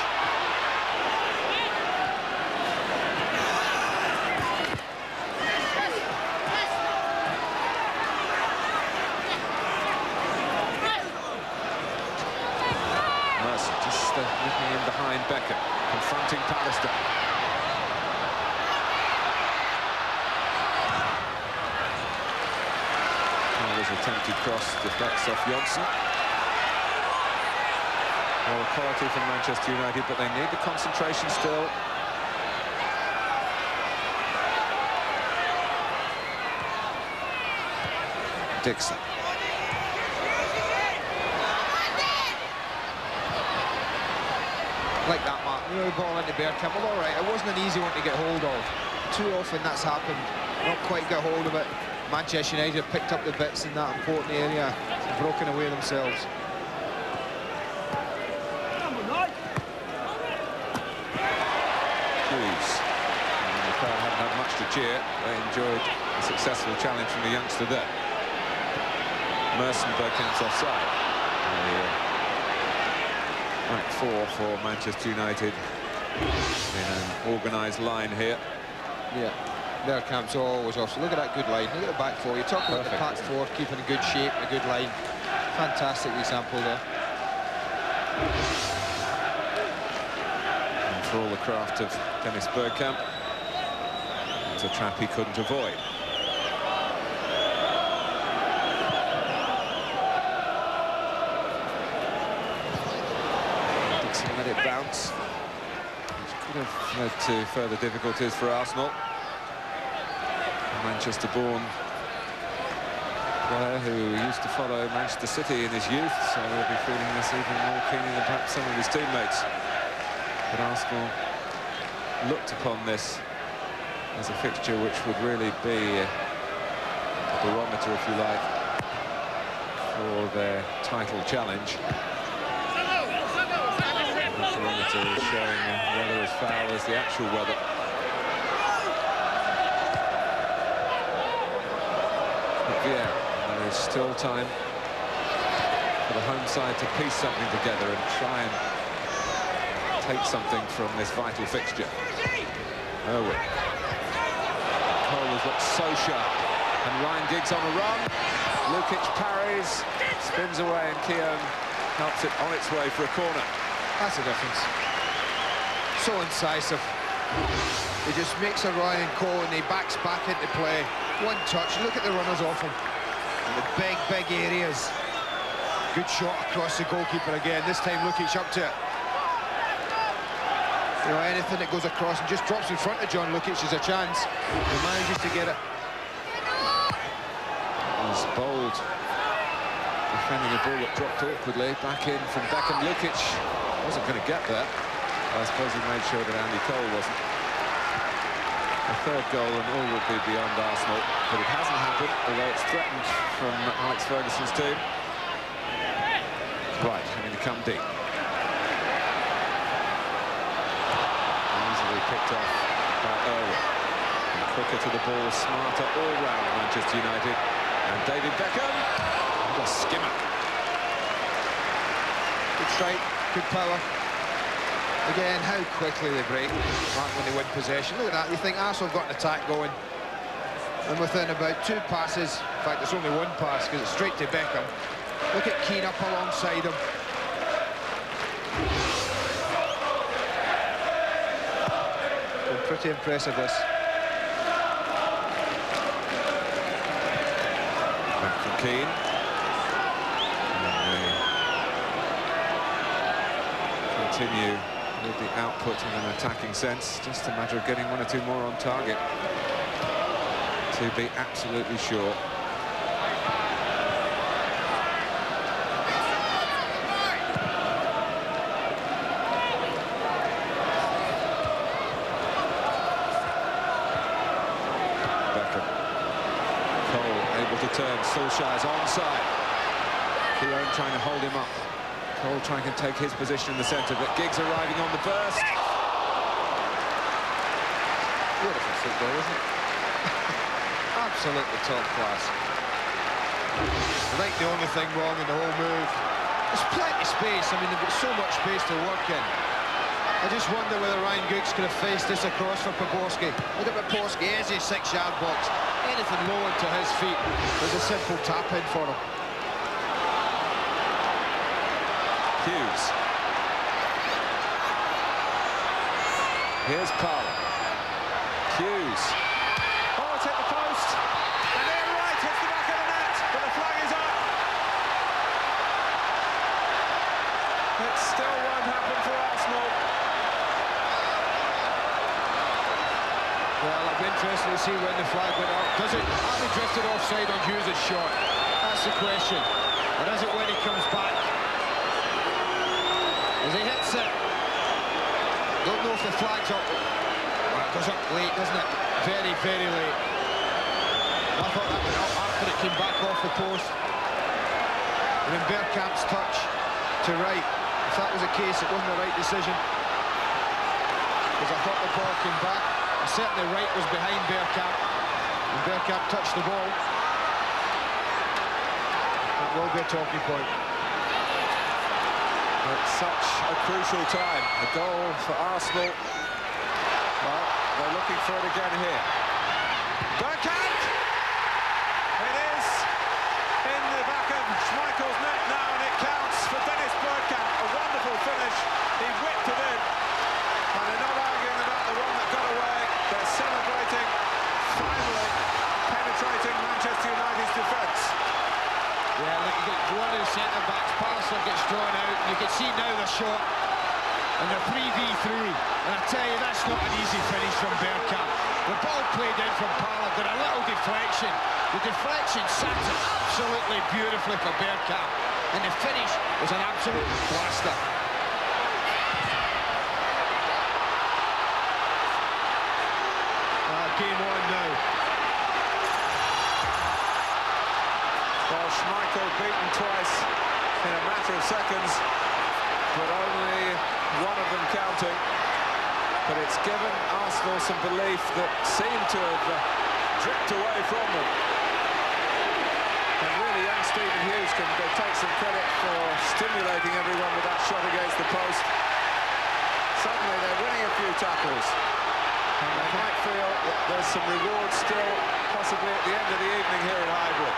Merson just looking in behind Beckham, confronting Pallister. There's an attempted cross, deflects off Johnson. Well, quality from Manchester United, but they need the concentration still. Dixon. Like that, Mark. You know, the ball into Bergkamp. Well, all right, it wasn't an easy one to get hold of. Too often that's happened. Not quite get hold of it. Manchester United have picked up the bits in that important area and broken away themselves. Hughes. And the crowd haven't had much to cheer. They enjoyed a successful challenge from the youngster there. Merson, Bergkamp's offside. Back 4 for Manchester United in an organised line here. Yeah, Bergkamp's always off. So look at that good line. Look at the back 4. You're talking about the pack 4, keeping a good shape, a good line. Fantastic example there. And for all the craft of Dennis Bergkamp, it's a trap he couldn't avoid. Let it bounce, which could have led to further difficulties for Arsenal. A Manchester-born player who used to follow Manchester City in his youth, so he'll be feeling this even more keenly than perhaps some of his teammates. But Arsenal looked upon this as a fixture which would really be a barometer, if you like, for their title challenge. The barometer is showing weather as foul as the actual weather. But yeah, there is still time for the home side to piece something together and try and take something from this vital fixture. Irwin. Cole has looked so sharp, and Ryan Giggs on a run. Lukic parries, spins away, and Keown helps it on its way for a corner. That's the difference. So incisive. He just makes a run and Cole, and he backs back into play. One touch. Look at the runners off him. And the big, big areas. Good shot across the goalkeeper again. This time Lukic up to it. You know, anything that goes across and just drops in front of John Lukic is a chance. He manages to get it. He's bold. Defending a ball that dropped awkwardly. Back in from Beckham. Lukic wasn't going to get there. I suppose he made sure that Andy Cole wasn't. A third goal and all would be beyond Arsenal, but it hasn't happened, although it's threatened from Alex Ferguson's team. Right, having to come deep. Easily picked off by Irwin. And quicker to the ball, smarter all round Manchester United. And David Beckham, what a skimmer. Good strike, good power. Again, how quickly they break when they win possession. Look at that, you think Arsenal have got an attack going. And within about 2 passes, in fact, it's only 1 pass because it's straight to Bergkamp. Look at Keane up alongside him. Been pretty impressive, this. Back from Keane. And they continue with the output in an attacking sense. Just a matter of getting 1 or 2 more on target to be absolutely sure. Bergkamp. Cole able to turn. Solskjaer's onside. Keown trying to hold him up. Cole trying to take his position in the centre, but Giggs arriving on the burst. Beautiful football, isn't it? Absolutely top class. I think the only thing wrong in the whole move, there's plenty of space. I mean, they've got so much space to work in. I just wonder whether Ryan Giggs could have faced this across for Poborski. Look at Poborski, here's his 6-yard box. Anything lower to his feet, there's a simple tap-in for him. Hughes. Here's Parler. Hughes. Oh, it's hit the post. And then Wright hits the back of the net, but the flag is up. It still won't happen for Arsenal. Well, I'll be interested to see when the flag went up. Does it? Have he drifted offside on Hughes' shot? That's the question. Or is it when he comes back? As he hits it. Don't know if the flag's up. Well, it goes up late, doesn't it? Very, very late. I thought that went up after it came back off the post. And then Bergkamp's touch to Wright. If that was the case, it wasn't the right decision. Because I thought the ball came back. And certainly Wright was behind Bergkamp. And Bergkamp touched the ball. That will be a talking point. At such a crucial time, a goal for Arsenal. Well, they're looking for it again here. Bergkamp! It is in the back of Schmeichel's net now, and it counts for Dennis Bergkamp. A wonderful finish. He whipped it in. And they're not arguing about the one that got away. They're celebrating, finally penetrating Manchester United's defence. Yeah, look, you get one of the centre-backs, Pallister gets drawn out, and you can see now the shot, and they're 3v3, and I tell you, that's not an easy finish from Bergkamp. The ball played in from Pallister, a little deflection. The deflection sat absolutely beautifully for Bergkamp, and the finish was an absolute blaster. Game on now. Well, Schmeichel beaten twice in a matter of seconds, but only one of them counting. But it's given Arsenal some belief that seemed to have dripped away from them. And really, young Stephen Hughes can take some credit for stimulating everyone with that shot against the post. Suddenly, they're winning a few tackles. And they might feel that there's some reward still, possibly at the end of the evening here at Highbury.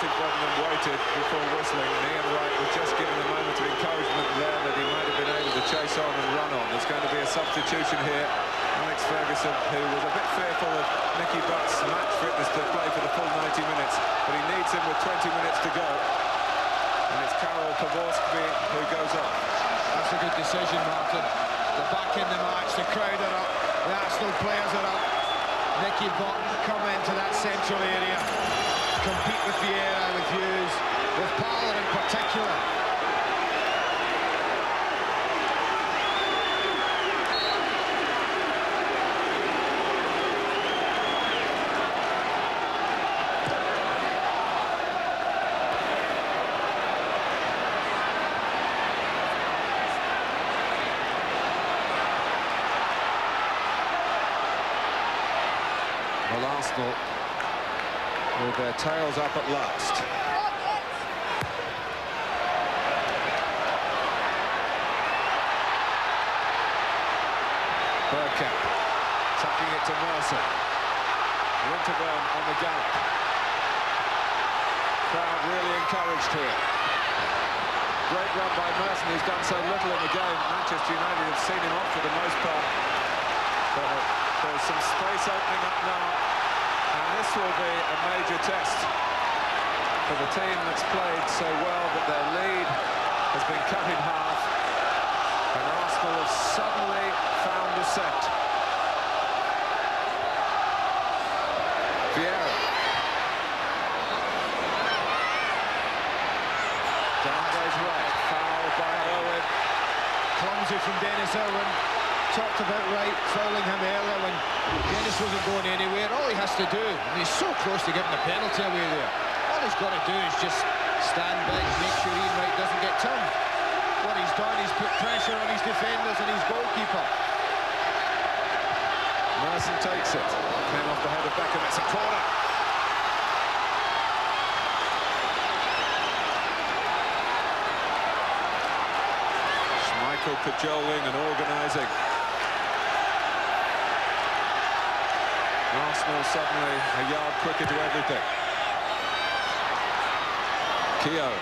Brendan waited before whistling, and Ian Wright was just given a moment of encouragement there that he might have been able to chase on and run on. There's going to be a substitution here. Alex Ferguson, who was a bit fearful of Nicky Butt's match fitness to play for the full 90 minutes, but he needs him with 20 minutes to go. And it's Karol Poborski who goes off. That's a good decision, Martin. They're back in the match, the crowd are up, the Arsenal players are up. Nicky Butt come into that central area. Compete with Vieira, with Hughes, with Parler in particular. Well, Arsenal with their tails up at last. Bergkamp tucking it to Mercer. Winterburn on the gallop. Crowd really encouraged here. Great run by Merson, who's done so little in the game. Manchester United have seen him off for the most part. But there's some space opening up now, and this will be a major test for the team that's played so well, but their lead has been cut in half, and Arsenal have suddenly found a set. Vieira. Down goes Wright, foul by Owen. Clumsy from Dennis Owen. Talked about Wright fouling him earlier when Dennis wasn't going anywhere. All he has to do, and he's so close to giving a penalty away there, all he's got to do is just stand back, make sure Ian Wright doesn't get turned. What he's done, he's put pressure on his defenders and his goalkeeper. Merson takes it. Came off the head of Beckham. It's a corner. Schmeichel cajoling and organising. Arsenal suddenly a yard quicker to everything. Keogh.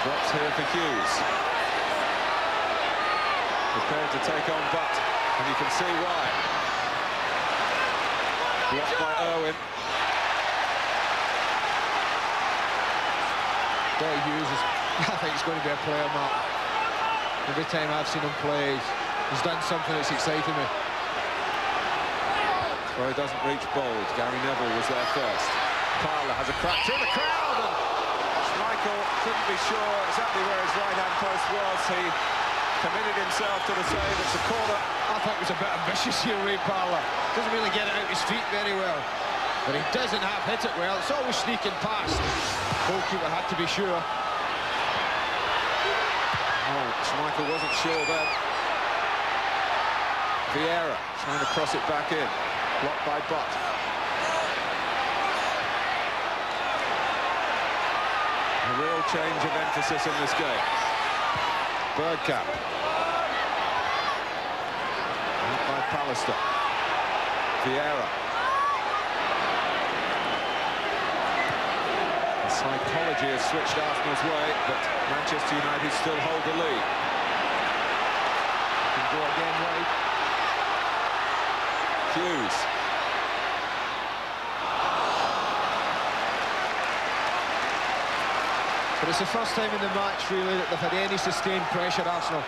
Drops here for Hughes. Prepared to take on Butt, and you can see why. Blocked by Irwin. Billy Hughes is, I think he's going to be a player, Mark. Every time I've seen him play, he's done something that's excited me. Well, he doesn't reach bold. Gary Neville was there first. Parler has a crack through the crowd, and Schmeichel couldn't be sure exactly where his right-hand post was. He committed himself to the save. It's a corner. I thought it was a bit ambitious here, Ray Parler. Doesn't really get it out his feet very well. But he doesn't have hit it well. It's always sneaking past. Goalkeeper had to be sure. Oh, Schmeichel wasn't sure then. Vieira trying to cross it back in. Blocked by Butt. A real change of emphasis in this game. Bergkamp. Out by Pallister. Vieira. The psychology has switched Arsenal's way, but Manchester United still hold the lead. Can go again, Wright. Hughes. But it's the first time in the match, really, that they've had any sustained pressure, Arsenal.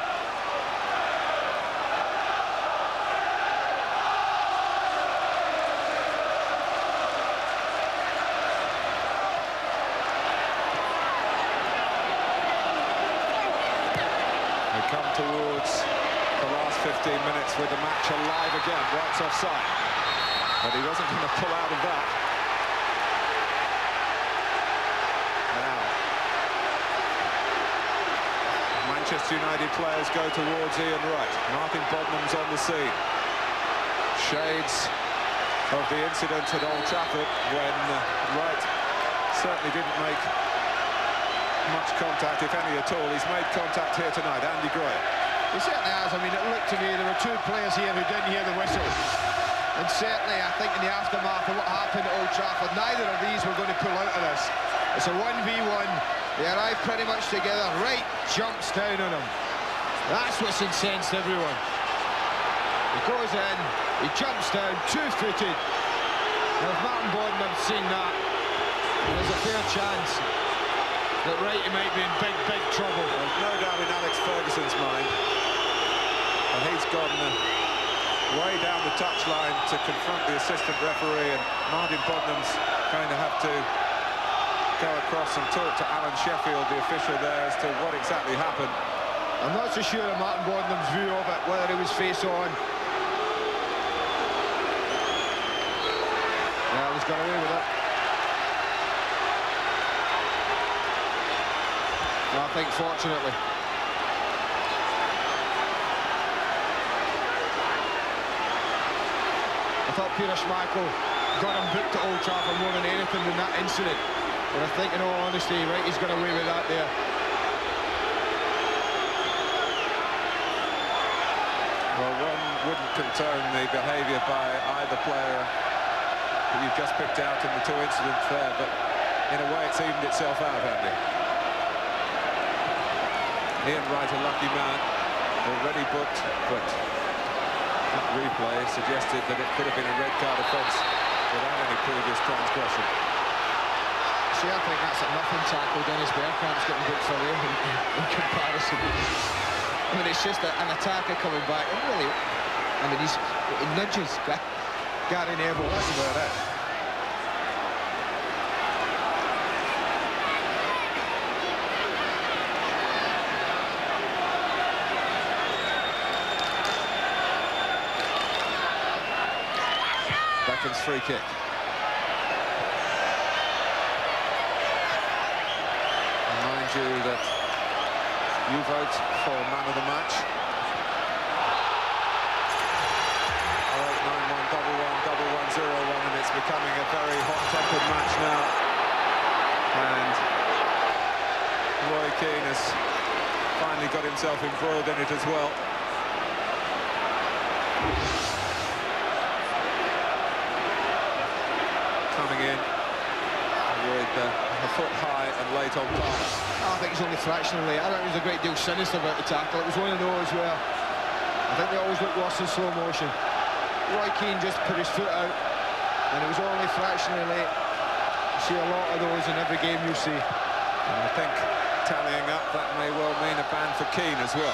We come towards the last 15 minutes with the match alive again. Wright's offside. But he wasn't going to pull out of that. Manchester United players go towards Ian Wright. Martin Bodnam's on the scene. Shades of the incident at Old Trafford when Wright certainly didn't make much contact, if any at all. He's made contact here tonight. Andy Gray. He certainly has. I mean, it looked to me there were two players here who didn't hear the whistle. And certainly, I think in the aftermath of what happened at Old Trafford, neither of these were going to pull out of this. It's a 1v1. They arrive pretty much together. Wright jumps down on him. That's what's incensed everyone. He goes in, he jumps down, two-footed. Now, if Martin Bodnam had seen that, there's a fair chance that Wright might be in big, big trouble. There's no doubt in Alex Ferguson's mind. And he's gone way down the touchline to confront the assistant referee, and Martin Bodnam's going to have to go across and talk to Alan Sheffield, the official there, as to what exactly happened. I'm not so sure of Martin Bodnam's view of it, whether he was face on. Well, he's got away with it. Well, I think fortunately. I thought Peter Schmeichel got him booked at Old Trafford more than anything in that incident. But I think, in all honesty, right, he's got away with that there. wouldn't condone the behaviour by either player that you've just picked out in the two incidents there, but in a way it's evened itself out, Andy. Ian Wright, a lucky man, already booked, but that replay suggested that it could have been a red card offence without any previous transgression. See, I think that's a nothing tackle. Dennis Bergkamp's getting booked for there in comparison. I mean, it's just an attacker coming back, and really, I mean, he nudges Gary Neville. That's about it. Beckham's free kick. Remind you that you vote for man of the match. 0891111101, and it's becoming a very hot-tempered match now. And Roy Keane has finally got himself embroiled in it as well. Coming in with a foot high and late on time. I think he's only fractionally. I don't think there's a great deal sinister about the tackle. It was one of those where I think they always look worse in slow motion. Roy Keane just put his foot out, and it was only fractionally late. You see a lot of those in every game you see. And I think tallying up, that may well mean a ban for Keane as well.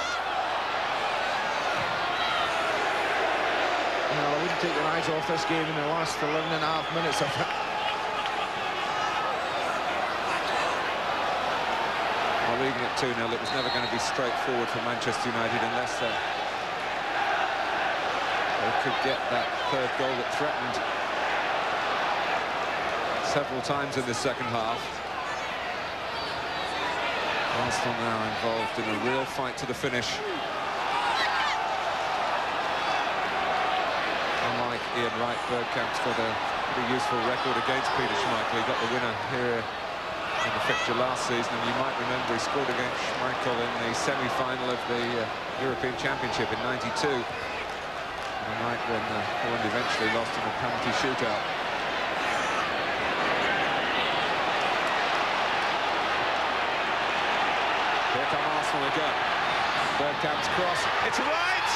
You know, I wouldn't take your eyes off this game in the last 11.5 minutes of it. Well, leaving it 2-0, it was never going to be straightforward for Manchester United unless they could get that third goal that threatened several times in the second half. Arsenal now involved in a real fight to the finish. Unlike Ian Wright, Bergkamp's got a pretty useful record against Peter Schmeichel. He got the winner here in the fixture last season, and you might remember he scored against Schmeichel in the semi-final of the European Championship in '92. The night when Holland eventually lost in a penalty shootout. Here come Arsenal again. Bergkamp's cross. It's Wright!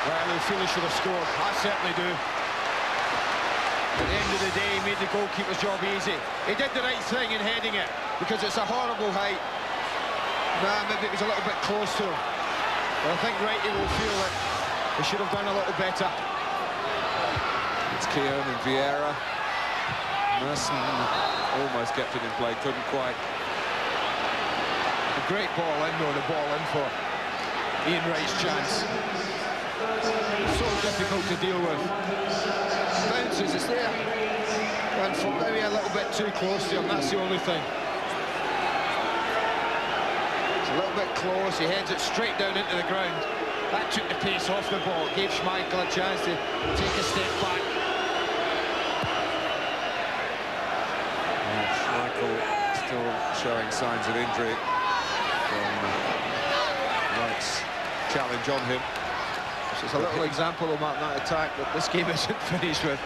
Well, I feel he should have scored. I certainly do. At the end of the day, he made the goalkeeper's job easy. He did the right thing in heading it, because it's a horrible height. Nah, maybe it was a little bit close to him. But I think Wright will feel that he should have done a little better. It's Keown and Vieira. Merson almost kept it in play, couldn't quite. A great ball in, though, the ball in for Ian Wright's chance. So difficult to deal with. Bounces, it's there. Went for maybe a little bit too close to him, that's the only thing. A little bit close, he heads it straight down into the ground. That took the pace off the ball, gave Schmeichel a chance to take a step back. Schmeichel still showing signs of injury from Wright's challenge on him. It's a little example of that attack that this game isn't finished with.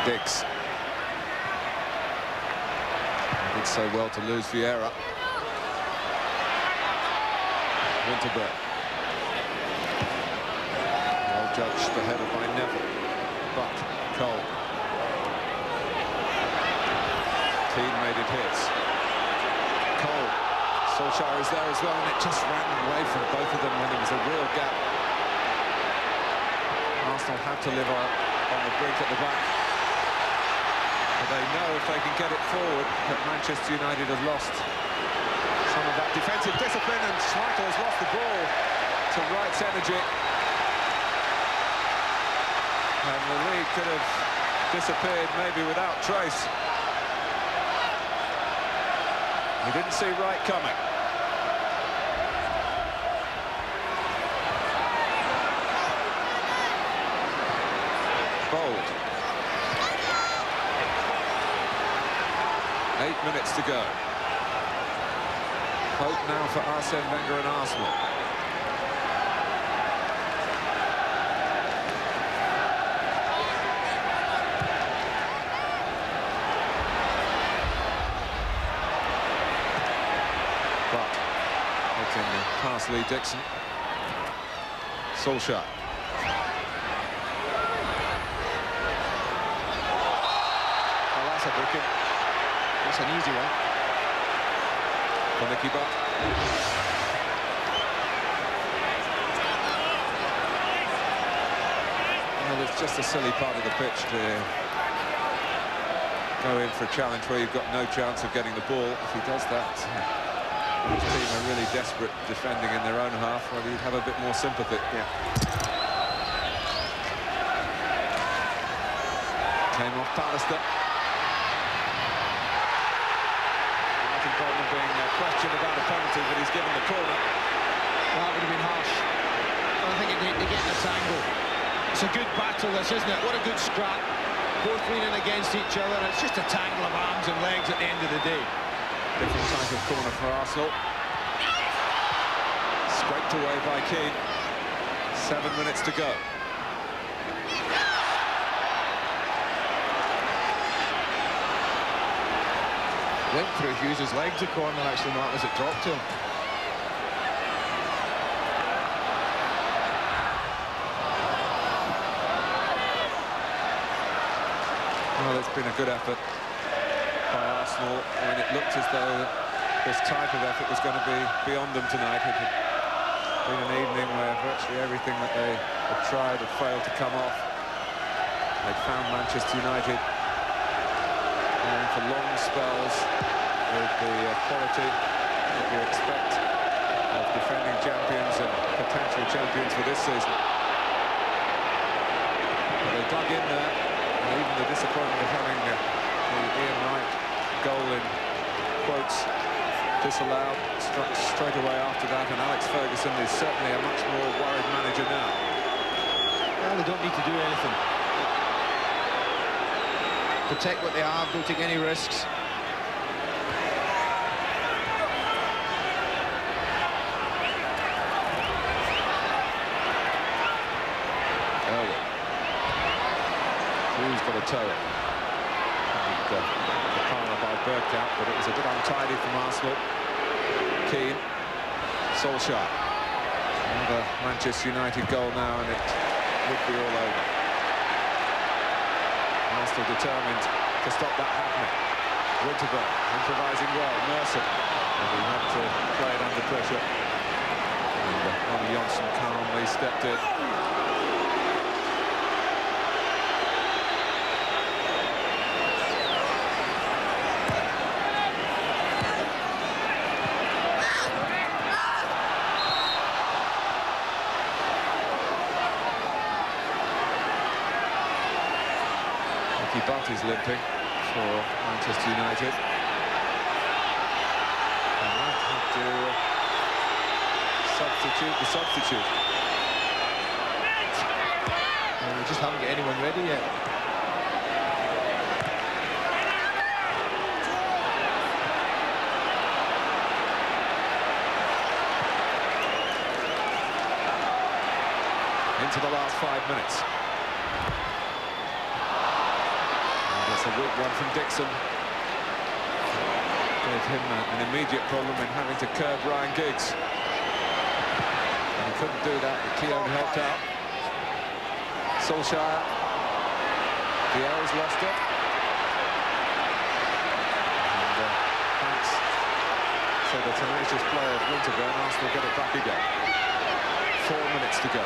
Dix. Did so well to lose Vieira. Winterberg. Well judged, the header by Neville. But Cole. Keane made it his. Cole. Solskjaer is there as well, and it just ran away from both of them when there was a real gap. Arsenal had to live on the brink at the back. They know if they can get it forward that Manchester United have lost some of that defensive discipline, and Schmeichel has lost the ball to Wright's energy. And the lead could have disappeared maybe without trace. He didn't see Wright coming. Bold. 8 minutes to go. Hope now for Arsene Wenger and Arsenal. But hitting the pass Lee Dixon. Solskjaer. Well, that's a booking. That's an easy one. For Nicky Butt. Well, it's just a silly part of the pitch to go in for a challenge where you've got no chance of getting the ball. If he does that, his team are really desperate defending in their own half, well, you'd have a bit more sympathy. Yeah. Came off Pallister. Martin Coleman being questioned about a penalty, but he's given the corner. That would have been harsh. I think they get in a tangle. It's a good battle, this, isn't it? What a good scrap. Both leaning against each other, and it's just a tangle of arms and legs at the end of the day. Different type of corner for Arsenal. Scraped away by Keane. 7 minutes to go. Went through Hughes' legs, the corner, actually, Mark, as it dropped to him. Well, it's been a good effort by Arsenal when it looked as though this type of effort was going to be beyond them tonight. It had been an evening where virtually everything that they had tried had failed to come off. They'd found Manchester United going for long spells with the quality that you expect of defending champions and potential champions for this season. But they dug in there, and even the disappointment of having the Ian Wright goal in quotes disallowed struck straight away after that, and Alex Ferguson is certainly a much more worried manager now. Well, they don't need to do anything. Protect what they have, don't take any risks. Who's got a toe? The corner by Bergkamp, but it was a bit untidy from Arsenal. Keane, Solskjaer. Another Manchester United goal now, and it would be all over. Arsenal determined to stop that happening. Winterburn improvising well. Mercer, and he had to play it under pressure. And Ronnie Johnson calmly stepped in. Butt is limping for Manchester United. And might have to substitute the substitute. Well, we just haven't got anyone ready yet. Into the last 5 minutes. That's a weak one from Dixon. Gave him an immediate problem in having to curb Ryan Giggs. And he couldn't do that, but Keown helped out. Solskjaer. Diel's lost it. And thanks to the tenacious play of Winterburn, Arsenal get it back again. 4 minutes to go.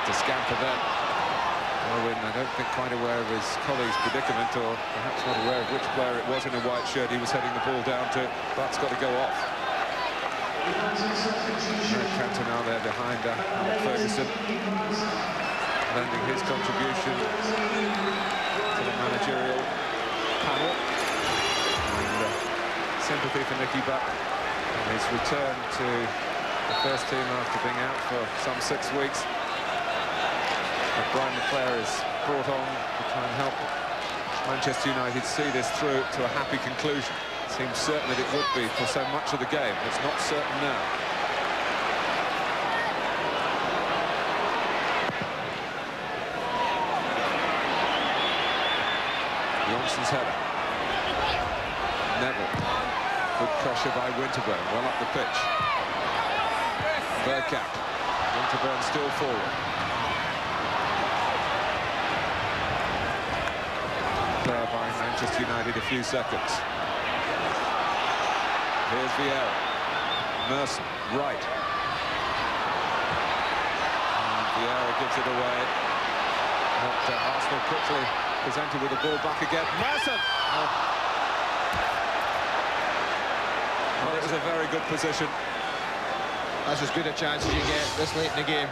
To scamper there. Owen, I don't think quite aware of his colleague's predicament, or perhaps not aware of which player it was in a white shirt he was heading the ball down to. Butt's got to go off. Cantona there behind Ferguson, lending his contribution to the managerial panel. And sympathy for Nicky Butt. And his return to the first team after being out for some 6 weeks. But Brian McClare is brought on to try and help Manchester United see this through to a happy conclusion. It seems certain that it would be for so much of the game. It's not certain now. Johnson's header. Neville. Good pressure by Winterburn. Well up the pitch. Bergkamp. Winterburn still forward. There by Manchester United a few seconds. Here's Vieira. Merson. Wright. And Vieira gives it away. But Arsenal quickly presented with the ball back again. Merson! Well, it was a very good position. That's as good a chance as you get this late in the game.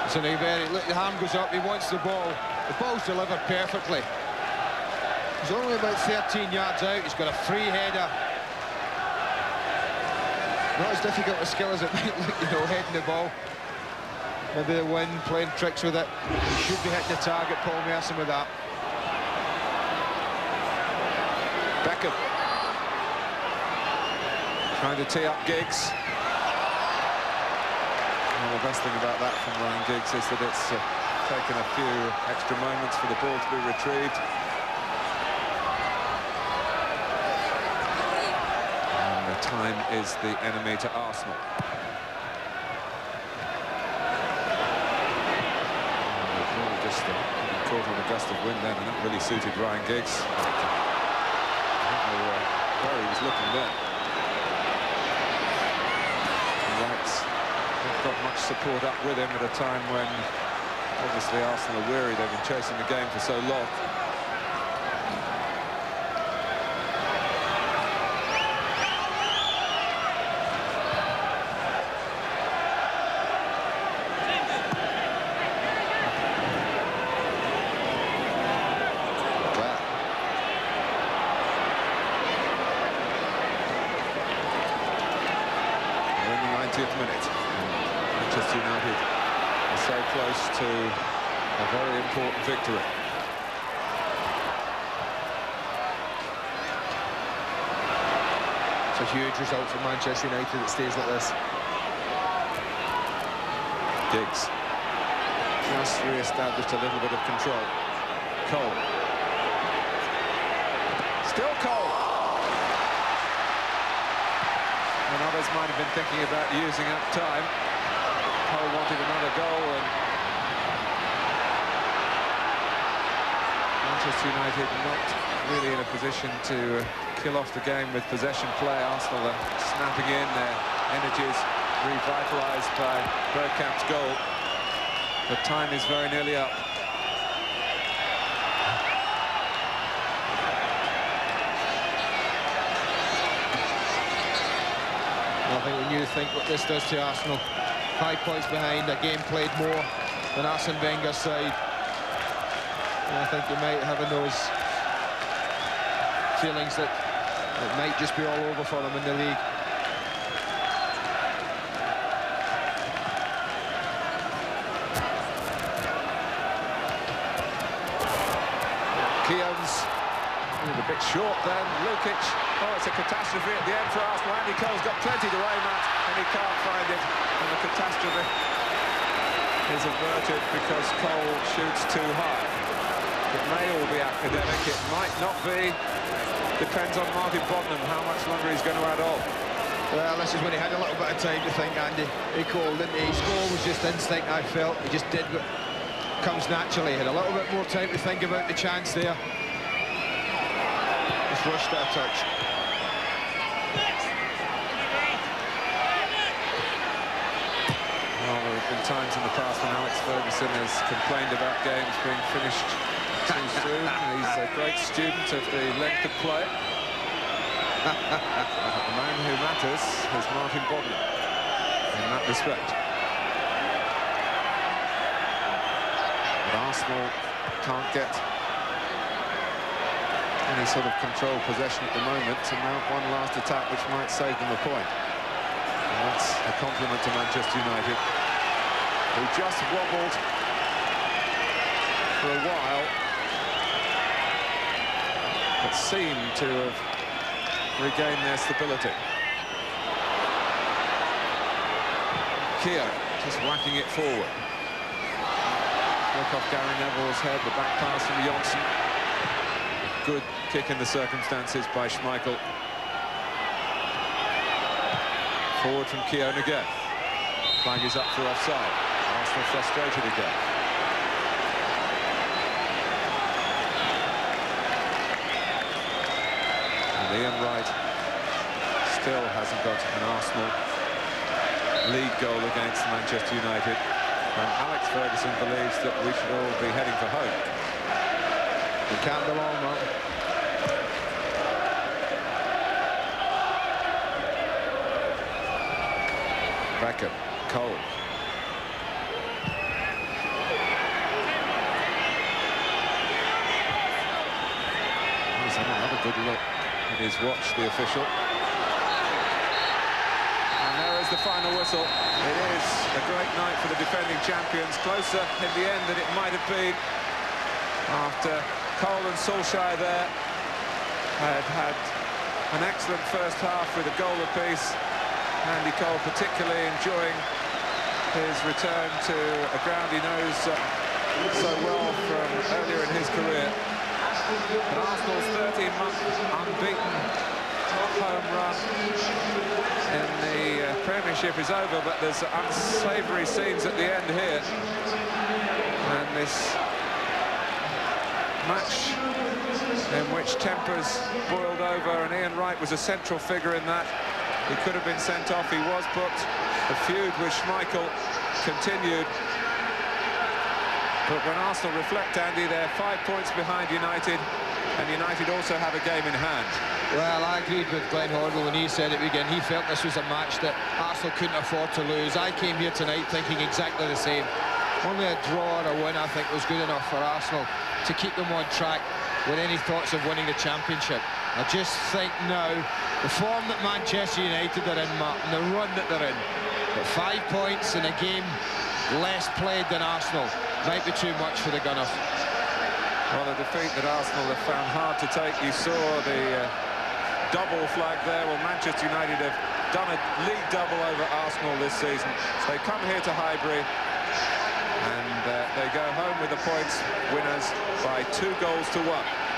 So now look, the hand goes up, he wants the ball. The ball's delivered perfectly. He's only about 13 yards out, he's got a free header. Not as difficult a skill as it might look, you know, heading the ball. Maybe the wind, playing tricks with it. He should be hitting the target, Paul Merson, with that. Beckham. Trying to tee up Giggs. Well, the best thing about that from Ryan Giggs is that it's taken a few extra moments for the ball to be retrieved. And the time is the enemy to Arsenal. Just caught on a gust of wind then, and that really suited Ryan Giggs. I don't know where he was looking then. Wright's not got much support up with him at a time when obviously Arsenal are weary. They've been chasing the game for so long. Minute. Manchester United are so close to a very important victory. It's a huge result for Manchester United that stays like this. Giggs just re-established a little bit of control. Cole. Still Cole. And others might have been thinking about using up time. Cole wanted another goal, and Manchester United not really in a position to kill off the game with possession play. Arsenal are snapping in, their energies revitalised by Bergkamp's goal. But time is very nearly up. I think when you think what this does to Arsenal, 5 points behind, a game played more than Arsene Wenger's side. And I think you might have those feelings that it might just be all over for them in the league. Keown's a bit short then. Lukic. Oh, it's a catastrophe at the end for Arsenal. Andy Cole's got plenty to aim at, and he can't find it. And the catastrophe is averted because Cole shoots too high. It may all be academic. It might not be. Depends on Martin Bodnam how much longer he's going to add on. Well, this is when he had a little bit of time to think, Andy. He called, didn't he? His goal was just instinct, I felt. He just did what comes naturally. He had a little bit more time to think about the chance there. Just rushed at a touch. Well, there have been times in the past when Alex Ferguson has complained about games being finished too soon. He's a great student of the length of play. The man who matters is Martin Bodnam in that respect. But Arsenal can't get any sort of controlled possession at the moment to mount one last attack which might save them a point. And that's a compliment to Manchester United, who just wobbled for a while, but seem to have regained their stability. Keogh just whacking it forward. Broke off Gary Neville's head, the back pass from Johnson. Good kick in the circumstances by Schmeichel. Forward from Keogh again. Flag is up for offside. Arsenal frustrated again. And Ian Wright still hasn't got an Arsenal league goal against Manchester United. And Alex Ferguson believes that we should all be heading for home. We can't be long, man. Bergkamp, Cole. He's had another good look at his watch, the official. And there is the final whistle. It is a great night for the defending champions. Closer in the end than it might have been after Cole and Solskjaer there had an excellent first half with a goal apiece. Andy Cole particularly enjoying his return to a ground he knows so well from earlier in his career. But Arsenal's 13-month unbeaten home run in the Premiership is over, but there's unsavoury scenes at the end here. And this match in which tempers boiled over, and Ian Wright was a central figure in that. He could have been sent off, he was booked. The feud with Schmeichel continued. But when Arsenal reflect, Andy, they're 5 points behind United, and United also have a game in hand. Well, I agreed with Glenn Hoddle when he said it again. He felt this was a match that Arsenal couldn't afford to lose. I came here tonight thinking exactly the same. Only a draw or a win, I think, was good enough for Arsenal to keep them on track with any thoughts of winning the championship. I just think now, the form that Manchester United are in, Martin, the run that they're in, but 5 points in a game less played than Arsenal might be too much for the Gunners. Well, a defeat that Arsenal have found hard to take. You saw the double flag there. Well, Manchester United have done a league double over Arsenal this season. So they come here to Highbury and they go home with the points, winners by 2 goals to 1.